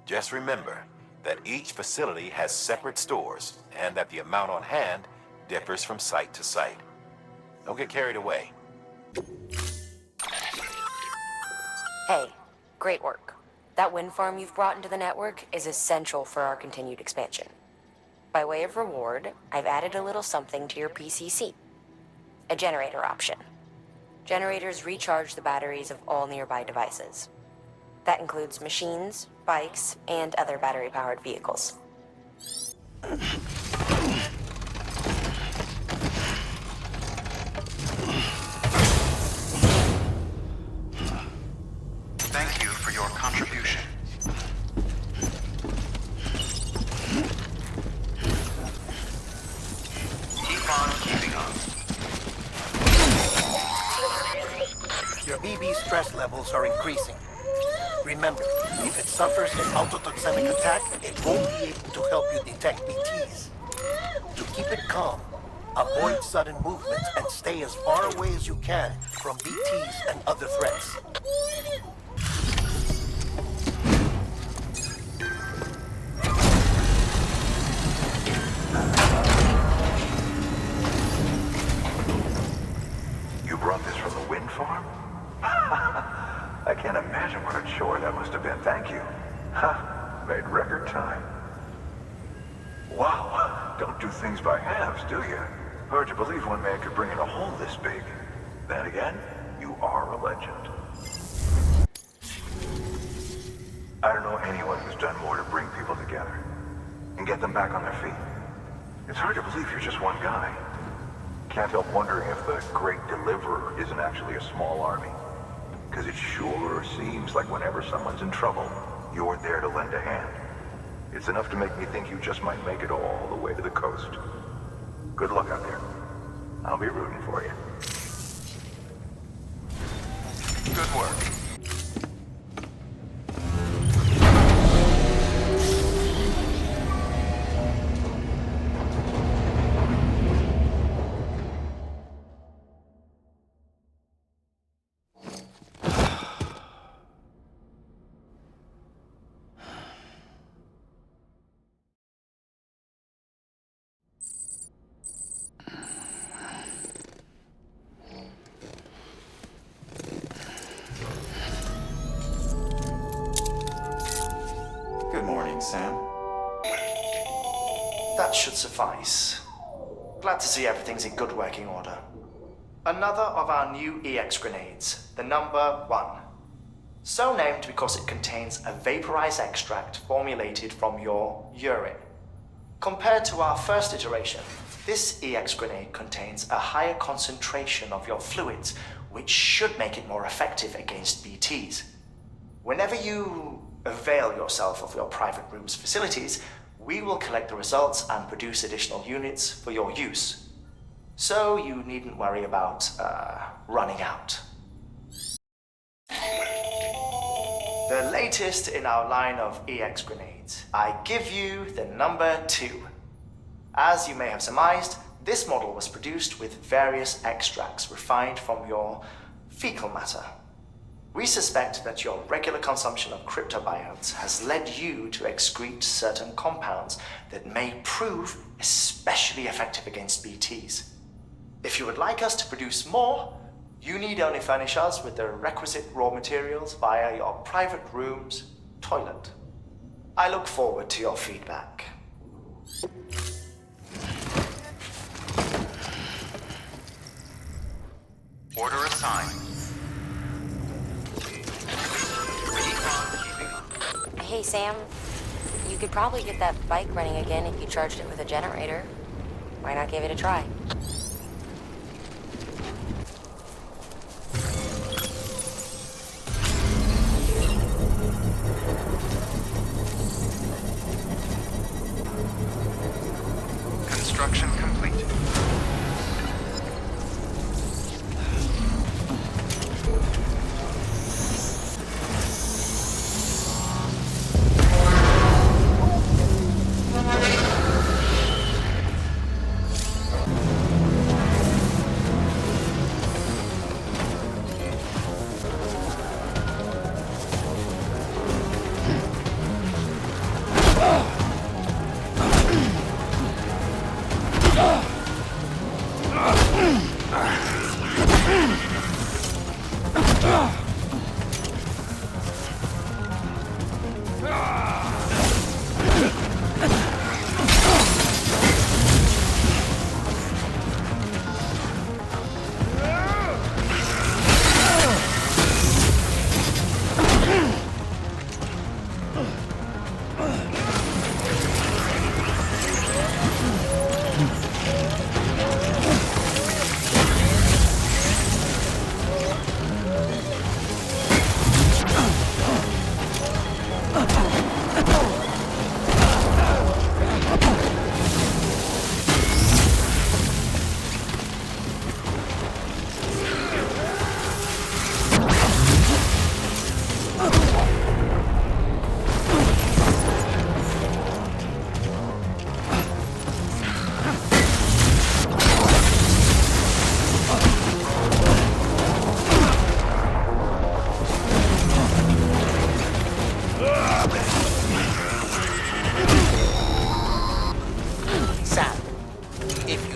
Just remember that each facility has separate stores and that the amount on hand differs from site to site. Don't get carried away. Hey, great work. That wind farm you've brought into the network is essential for our continued expansion. By way of reward, I've added a little something to your PCC. A generator option. Generators recharge the batteries of all nearby devices. That includes machines, bikes, and other battery-powered vehicles. Thank you for your contribution. Keep on keeping on. Your BB stress levels are increasing. Remember, if it suffers an autotoxemic attack, it won't be able to help you detect BTs. To keep it calm, avoid sudden movements and stay as far away as you can from BTs and other threats. You brought this from the wind farm? I can't imagine what a chore that must have been. Thank you. Ha! Made record time. Wow. Don't do things by halves, do you? Hard to believe one man could bring in a hole this big. Then again, you are a legend. I don't know anyone who's done more to bring people together and get them back on their feet. It's hard to believe you're just one guy. Can't help wondering if the Great Deliverer isn't actually a small army. Because it sure seems like whenever someone's in trouble, you're there to lend a hand. It's enough to make me think you just might make it all the way to the coast. Good luck out there. I'll be rooting for you. Good work. Good morning, Sam. That should suffice. Glad to see everything's in good working order. Another of our new EX grenades, the number 1. So named because it contains a vaporized extract formulated from your urine. Compared to our first iteration, this EX grenade contains a higher concentration of your fluids, which should make it more effective against BTs. Whenever you avail yourself of your private room's facilities, we will collect the results and produce additional units for your use. So you needn't worry about, running out. The latest in our line of EX grenades. I give you the number 2. As you may have surmised, this model was produced with various extracts refined from your fecal matter. We suspect that your regular consumption of cryptobiotes has led you to excrete certain compounds that may prove especially effective against BTs. If you would like us to produce more, you need only furnish us with the requisite raw materials via your private room's toilet. I look forward to your feedback. Order assigned. Hey, Sam. You could probably get that bike running again if you charged it with a generator. Why not give it a try? Construction complete.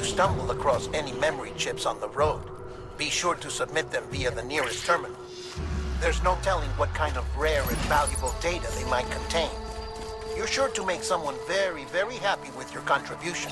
Stumble across any memory chips on the road, be sure to submit them via the nearest terminal. There's no telling what kind of rare and valuable data they might contain. You're sure to make someone very, very happy with your contribution.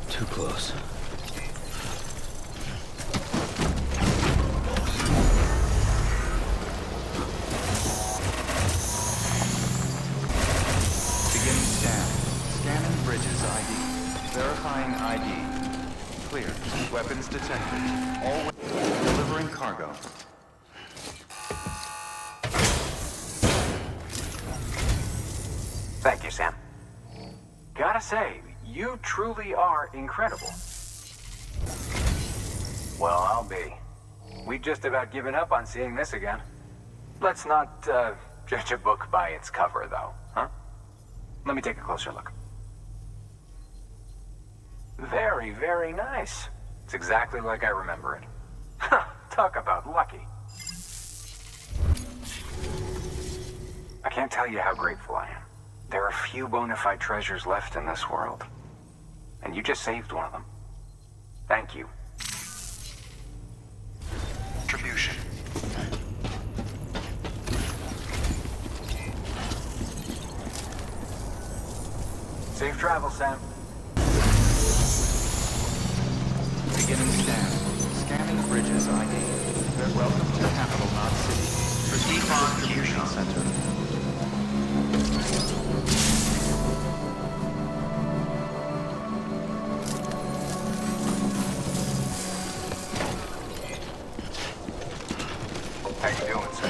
Too close. Beginning scan. Scanning bridges ID. Verifying ID. Clear. Weapons detected. All delivering cargo. Thank you, Sam. Gotta say, you truly are incredible. Well, I'll be. We've just about given up on seeing this again. Let's not, judge a book by its cover, though, huh? Let me take a closer look. very, very nice. It's exactly like I remember it. Talk about lucky. I can't tell you how grateful I am. There are few bona fide treasures left in this world. And you just saved one of them. Thank you. Contribution. Safe travel, Sam. Beginning scan. Scanning bridges ID. Welcome to Capital Knot City. Proceed to distribution center. How you doing, sir?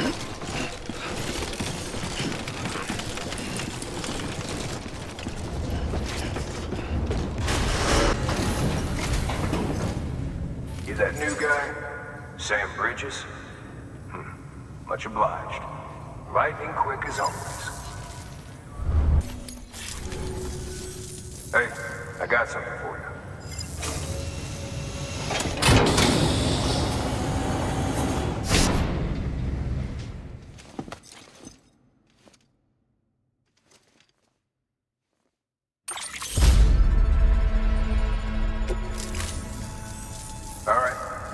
You that new guy? Sam Bridges? Much obliged. Lightning quick as always. Hey, I got something for you.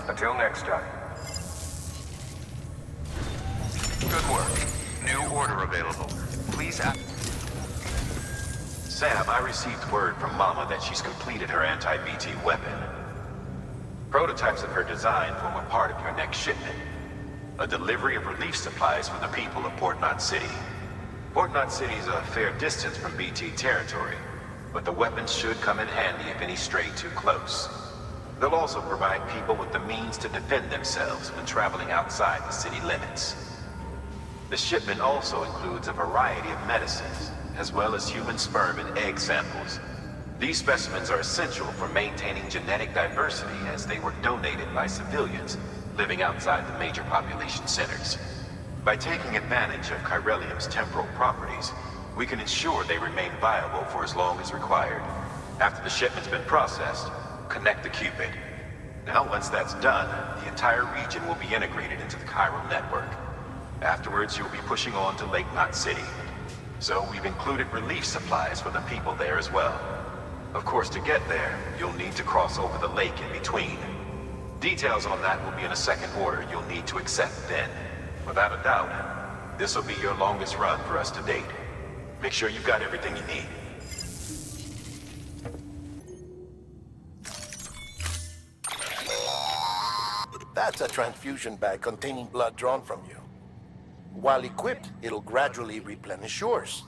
Until next time. Good work. New order available. Please Sam, I received word from Mama that she's completed her anti-BT weapon. Prototypes of her design form a part of your next shipment. A delivery of relief supplies for the people of Port Knot City. Port Knot City is a fair distance from BT territory, but the weapons should come in handy if any stray too close. They'll also provide people with the means to defend themselves when traveling outside the city limits. The shipment also includes a variety of medicines, as well as human sperm and egg samples. These specimens are essential for maintaining genetic diversity as they were donated by civilians living outside the major population centers. By taking advantage of chiralium's temporal properties, we can ensure they remain viable for as long as required. After the shipment's been processed, connect the Cupid. Now, once that's done, the entire region will be integrated into the chiral network. Afterwards, you'll be pushing on to Lake Knot City. So we've included relief supplies for the people there as well. Of course, to get there, you'll need to cross over the lake in between. Details on that will be in a second order you'll need to accept then. Without a doubt, this will be your longest run for us to date. Make sure you've got everything you need. That's a transfusion bag containing blood drawn from you. While equipped, it'll gradually replenish yours.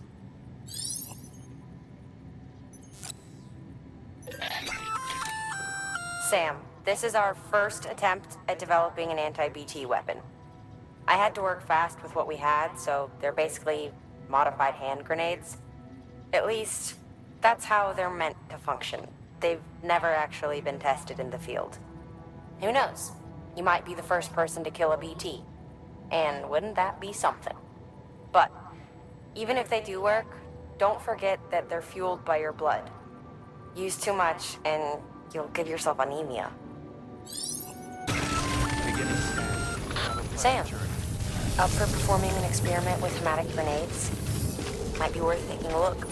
Sam, this is our first attempt at developing an anti-BT weapon. I had to work fast with what we had, so they're basically modified hand grenades. At least, that's how they're meant to function. They've never actually been tested in the field. Who knows? You might be the first person to kill a BT. And wouldn't that be something? But, even if they do work, don't forget that they're fueled by your blood. Use too much, and you'll give yourself anemia. Sam, up for performing an experiment with hematic grenades? Might be worth taking a look.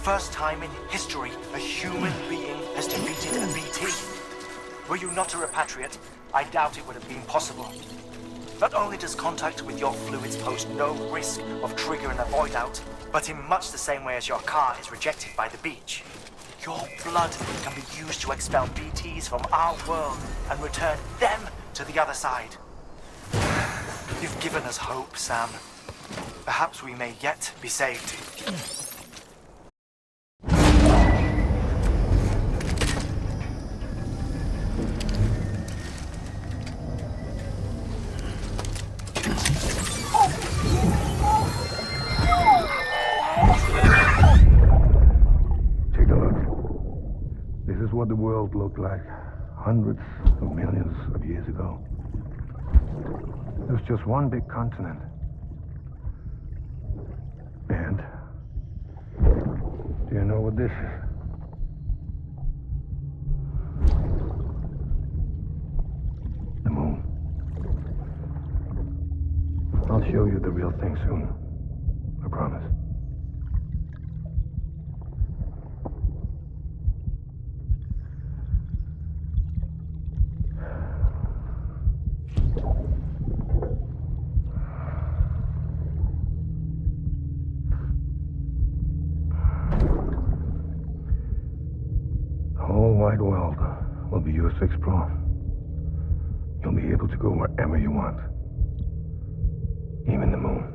first time in history a human being has defeated a BT. Were you not a repatriate, I doubt it would have been possible. Not only does contact with your fluids pose no risk of triggering a void out, but in much the same way as your car is rejected by the beach. Your blood can be used to expel BTs from our world and return them to the other side. You've given us hope, Sam. Perhaps we may yet be saved. What the world looked like hundreds of millions of years ago. It was just one big continent. And do you know what this is? The moon. I'll show you the real thing soon. I promise. Wide world will be yours to explore. You'll be able to go wherever you want. Even the moon.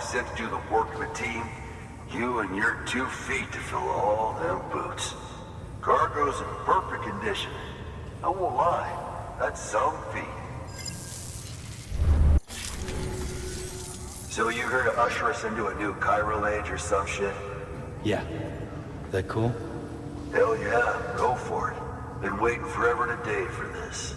Sent to do the work of a team, you and your 2 feet to fill all them boots. Cargo's in perfect condition. I won't lie, that's some feat. So you here to usher us into a new chiral age or some shit? Yeah. That cool? Hell yeah, go for it. Been waiting forever and a day for this.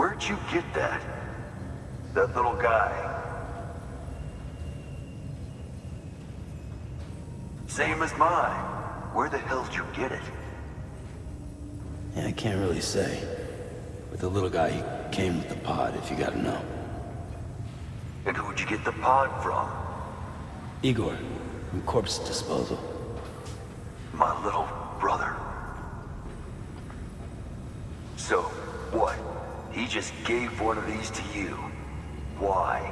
Where'd you get that? That little guy? Same as mine. Where the hell did you get it? Yeah, I can't really say. With the little guy, he came with the pod, if you gotta know. And who'd you get the pod from? Igor, from Corpse Disposal. My little brother. So, what? He just gave one of these to you. Why?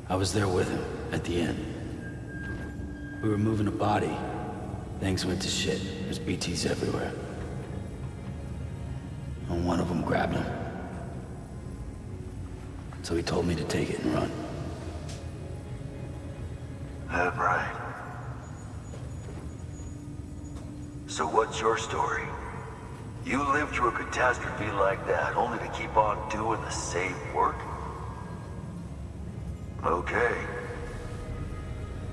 I was there with him, at the end. We were moving a body. Things went to shit. There's BTs everywhere. And one of them grabbed him. So he told me to take it and run. That right. So what's your story? You lived through a catastrophe like that, only to keep on doing the same work? Okay.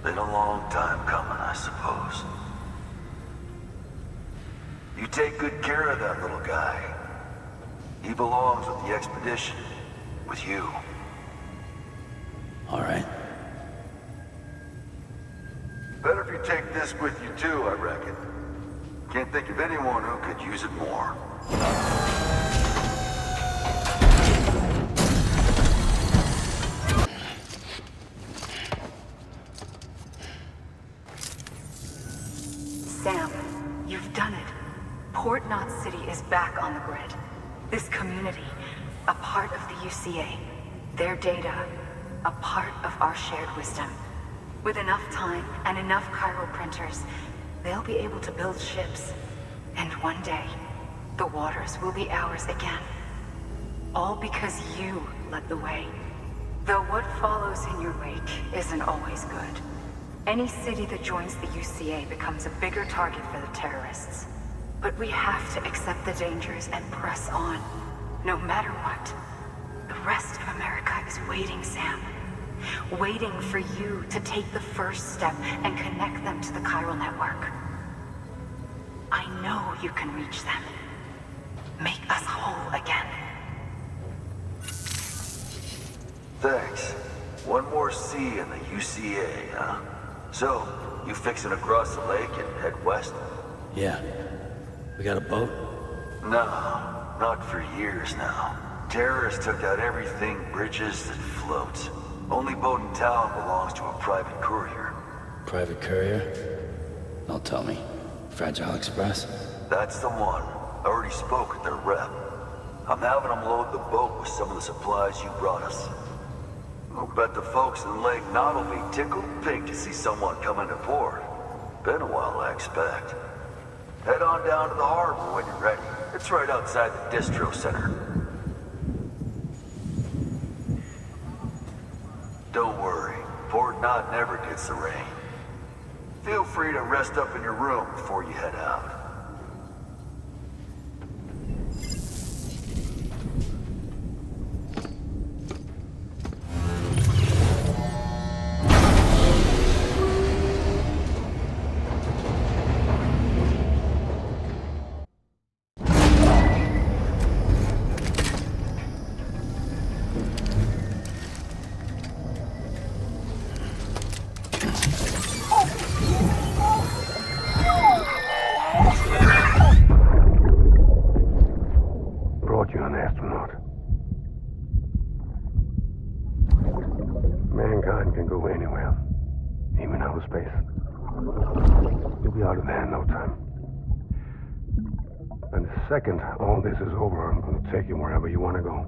Been a long time coming, I suppose. You take good care of that little guy. He belongs with the expedition. With you. All right. Better if you take this with you too, I reckon. Can't think of anyone who could use it more. Sam, you've done it. Port Knot City is back on the grid. This community, a part of the UCA. Their data, a part of our shared wisdom. With enough time and enough chiral printers, they'll be able to build ships. And one day, the waters will be ours again. All because you led the way. Though what follows in your wake isn't always good. Any city that joins the UCA becomes a bigger target for the terrorists. But we have to accept the dangers and press on. No matter what. The rest of America is waiting, Sam. Waiting for you to take the first step and connect them to the chiral network. I know you can reach them. Make us whole again. Thanks. One more C in the UCA, huh? So, you fixing to cross the lake and head west? Yeah. We got a boat? No, not for years now. Terrorists took out everything bridges that floats. Only boat in town belongs to a private courier. Private courier? Don't tell me. Fragile Express? That's the one. I already spoke with their rep. I'm having them load the boat with some of the supplies you brought us. I'll bet the folks in Lake Knot will be tickled pink to see someone come into port. Been a while, I expect. Head on down to the harbor when you're ready. It's right outside the distro center. Don't worry, Port Knot never gets the rain. Feel free to rest up in your room before you head out. Brought you an astronaut. Mankind can go anywhere, even outer space. You'll be out of there in no time. And the second all this is over, I'm going to take you wherever you want to go.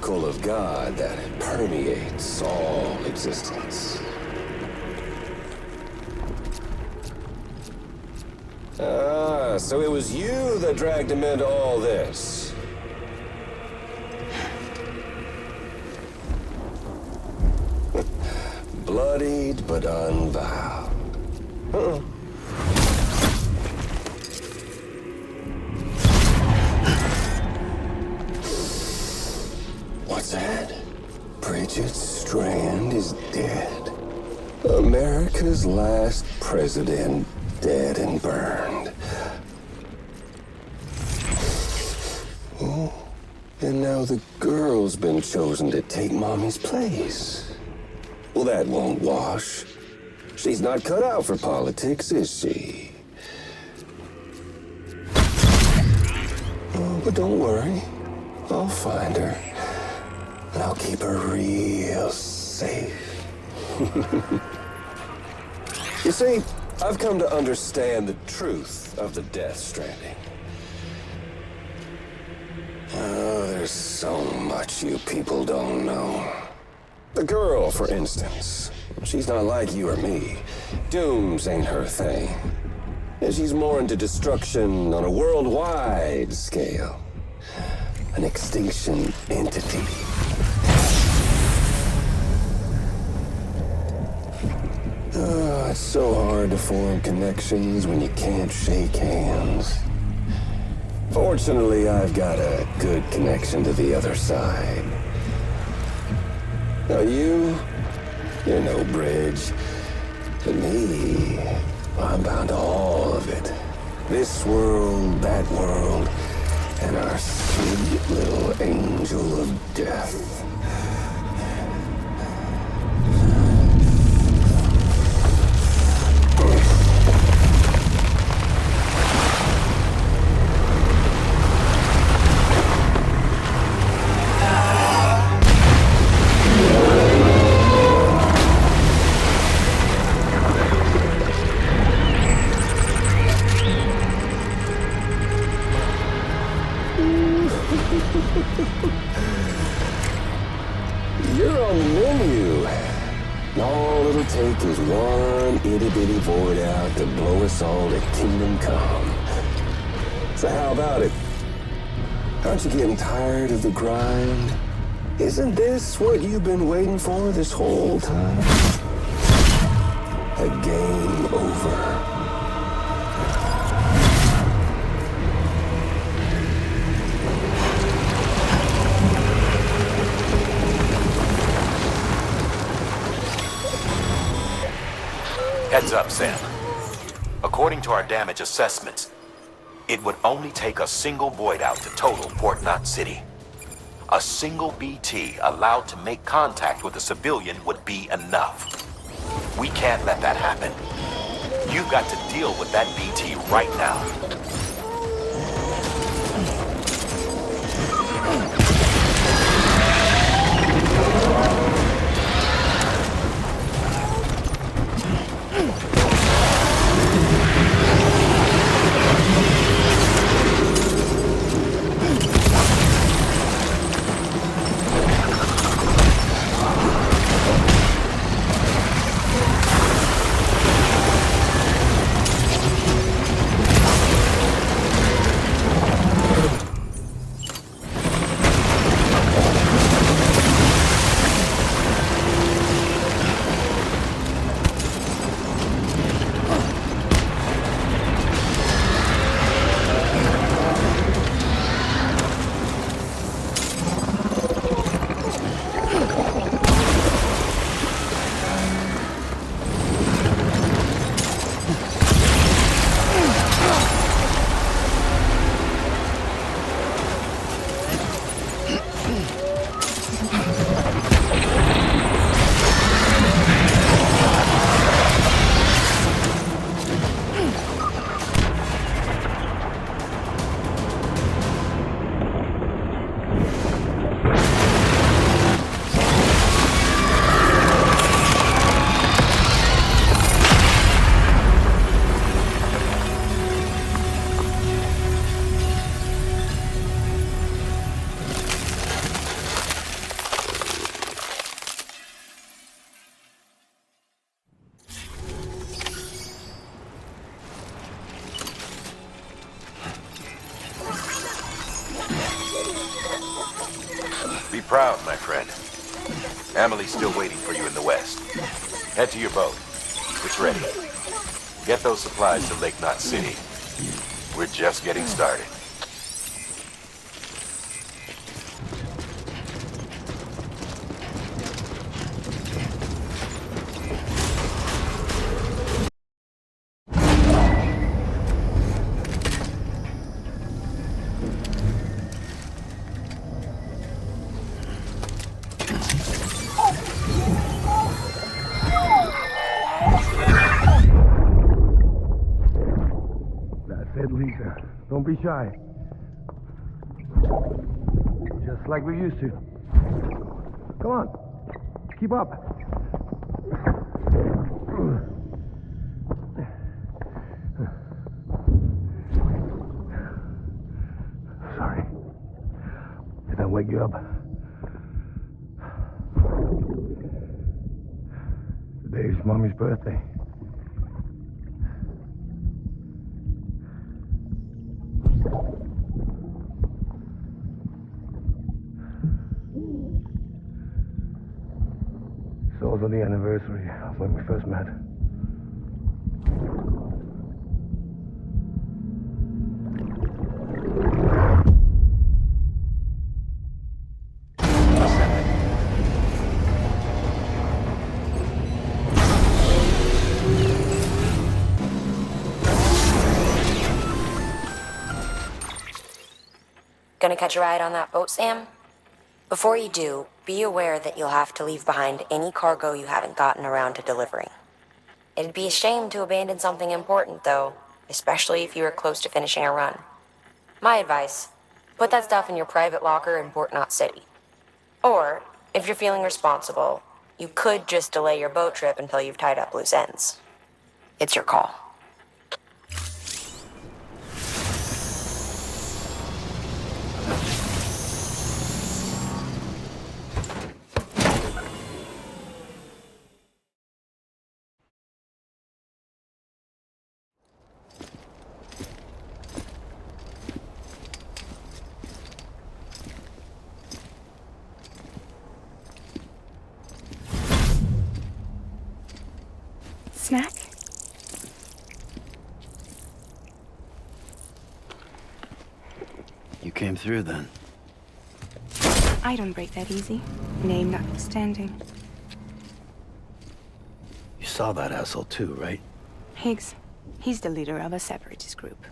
oracle of God that permeates all existence. Ah, so it was you that dragged him into all this. Bloodied but unvowed. What's that? Bridget Strand is dead. America's last president dead and burned. Oh, and now the girl's been chosen to take Mommy's place. Well, that won't wash. She's not cut out for politics, is she? Oh, but don't worry. I'll find her. And I'll keep her real safe. You see, I've come to understand the truth of the Death Stranding. Oh, there's so much you people don't know. The girl, for instance, she's not like you or me. Dooms ain't her thing. And she's more into destruction on a worldwide scale. An extinction entity. Oh, it's so hard to form connections when you can't shake hands. Fortunately, I've got a good connection to the other side. Now you're no bridge. To me, I'm bound to all of it. This world, that world, and our sweet little angel of death. You're on the menu. All it'll take is one itty-bitty void out to blow us all to kingdom come. So how about it? Aren't you getting tired of the grind? Isn't this what you've been waiting for this whole time? A game over. Heads up, Sam. According to our damage assessments, it would only take a single void out to total Port Knot City. A single BT allowed to make contact with a civilian would be enough. We can't let that happen. You've got to deal with that BT right now. proud, my friend. Amelie's still waiting for you in the west. Head to your boat. It's ready. Get those supplies to Lake Knot City. We're just getting started. Lisa, don't be shy. Just like we used to. Come on, keep up. Sorry. Did I wake you up? Today's Mommy's birthday. It's also the anniversary of when we first met. Gonna catch a ride on that boat, Sam? Before you do, be aware that you'll have to leave behind any cargo you haven't gotten around to delivering. It'd be a shame to abandon something important, though, especially if you were close to finishing a run. My advice, put that stuff in your private locker in Port Knot City. Or, if you're feeling responsible, you could just delay your boat trip until you've tied up loose ends. It's your call. Snack? You came through then. I don't break that easy. Name notwithstanding. You saw that asshole too, right? Higgs. He's the leader of a separatist group.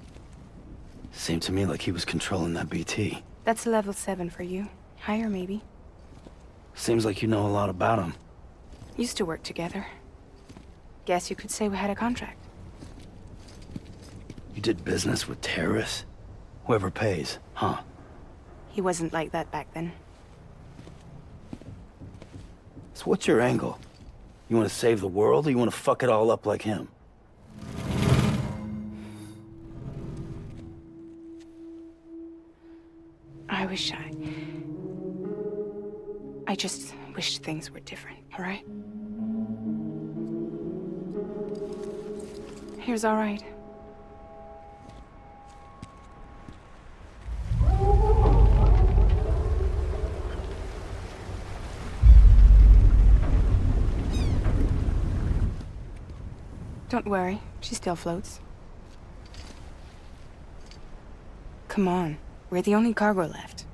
Seemed to me like he was controlling that BT. That's level 7 for you. Higher, maybe. Seems like you know a lot about him. Used to work together. Guess you could say we had a contract. You did business with terrorists? Whoever pays, huh? He wasn't like that back then. So what's your angle? You want to save the world, or you want to fuck it all up like him? I just wished things were different, all right? Here's all right. Don't worry, she still floats. Come on, we're the only cargo left.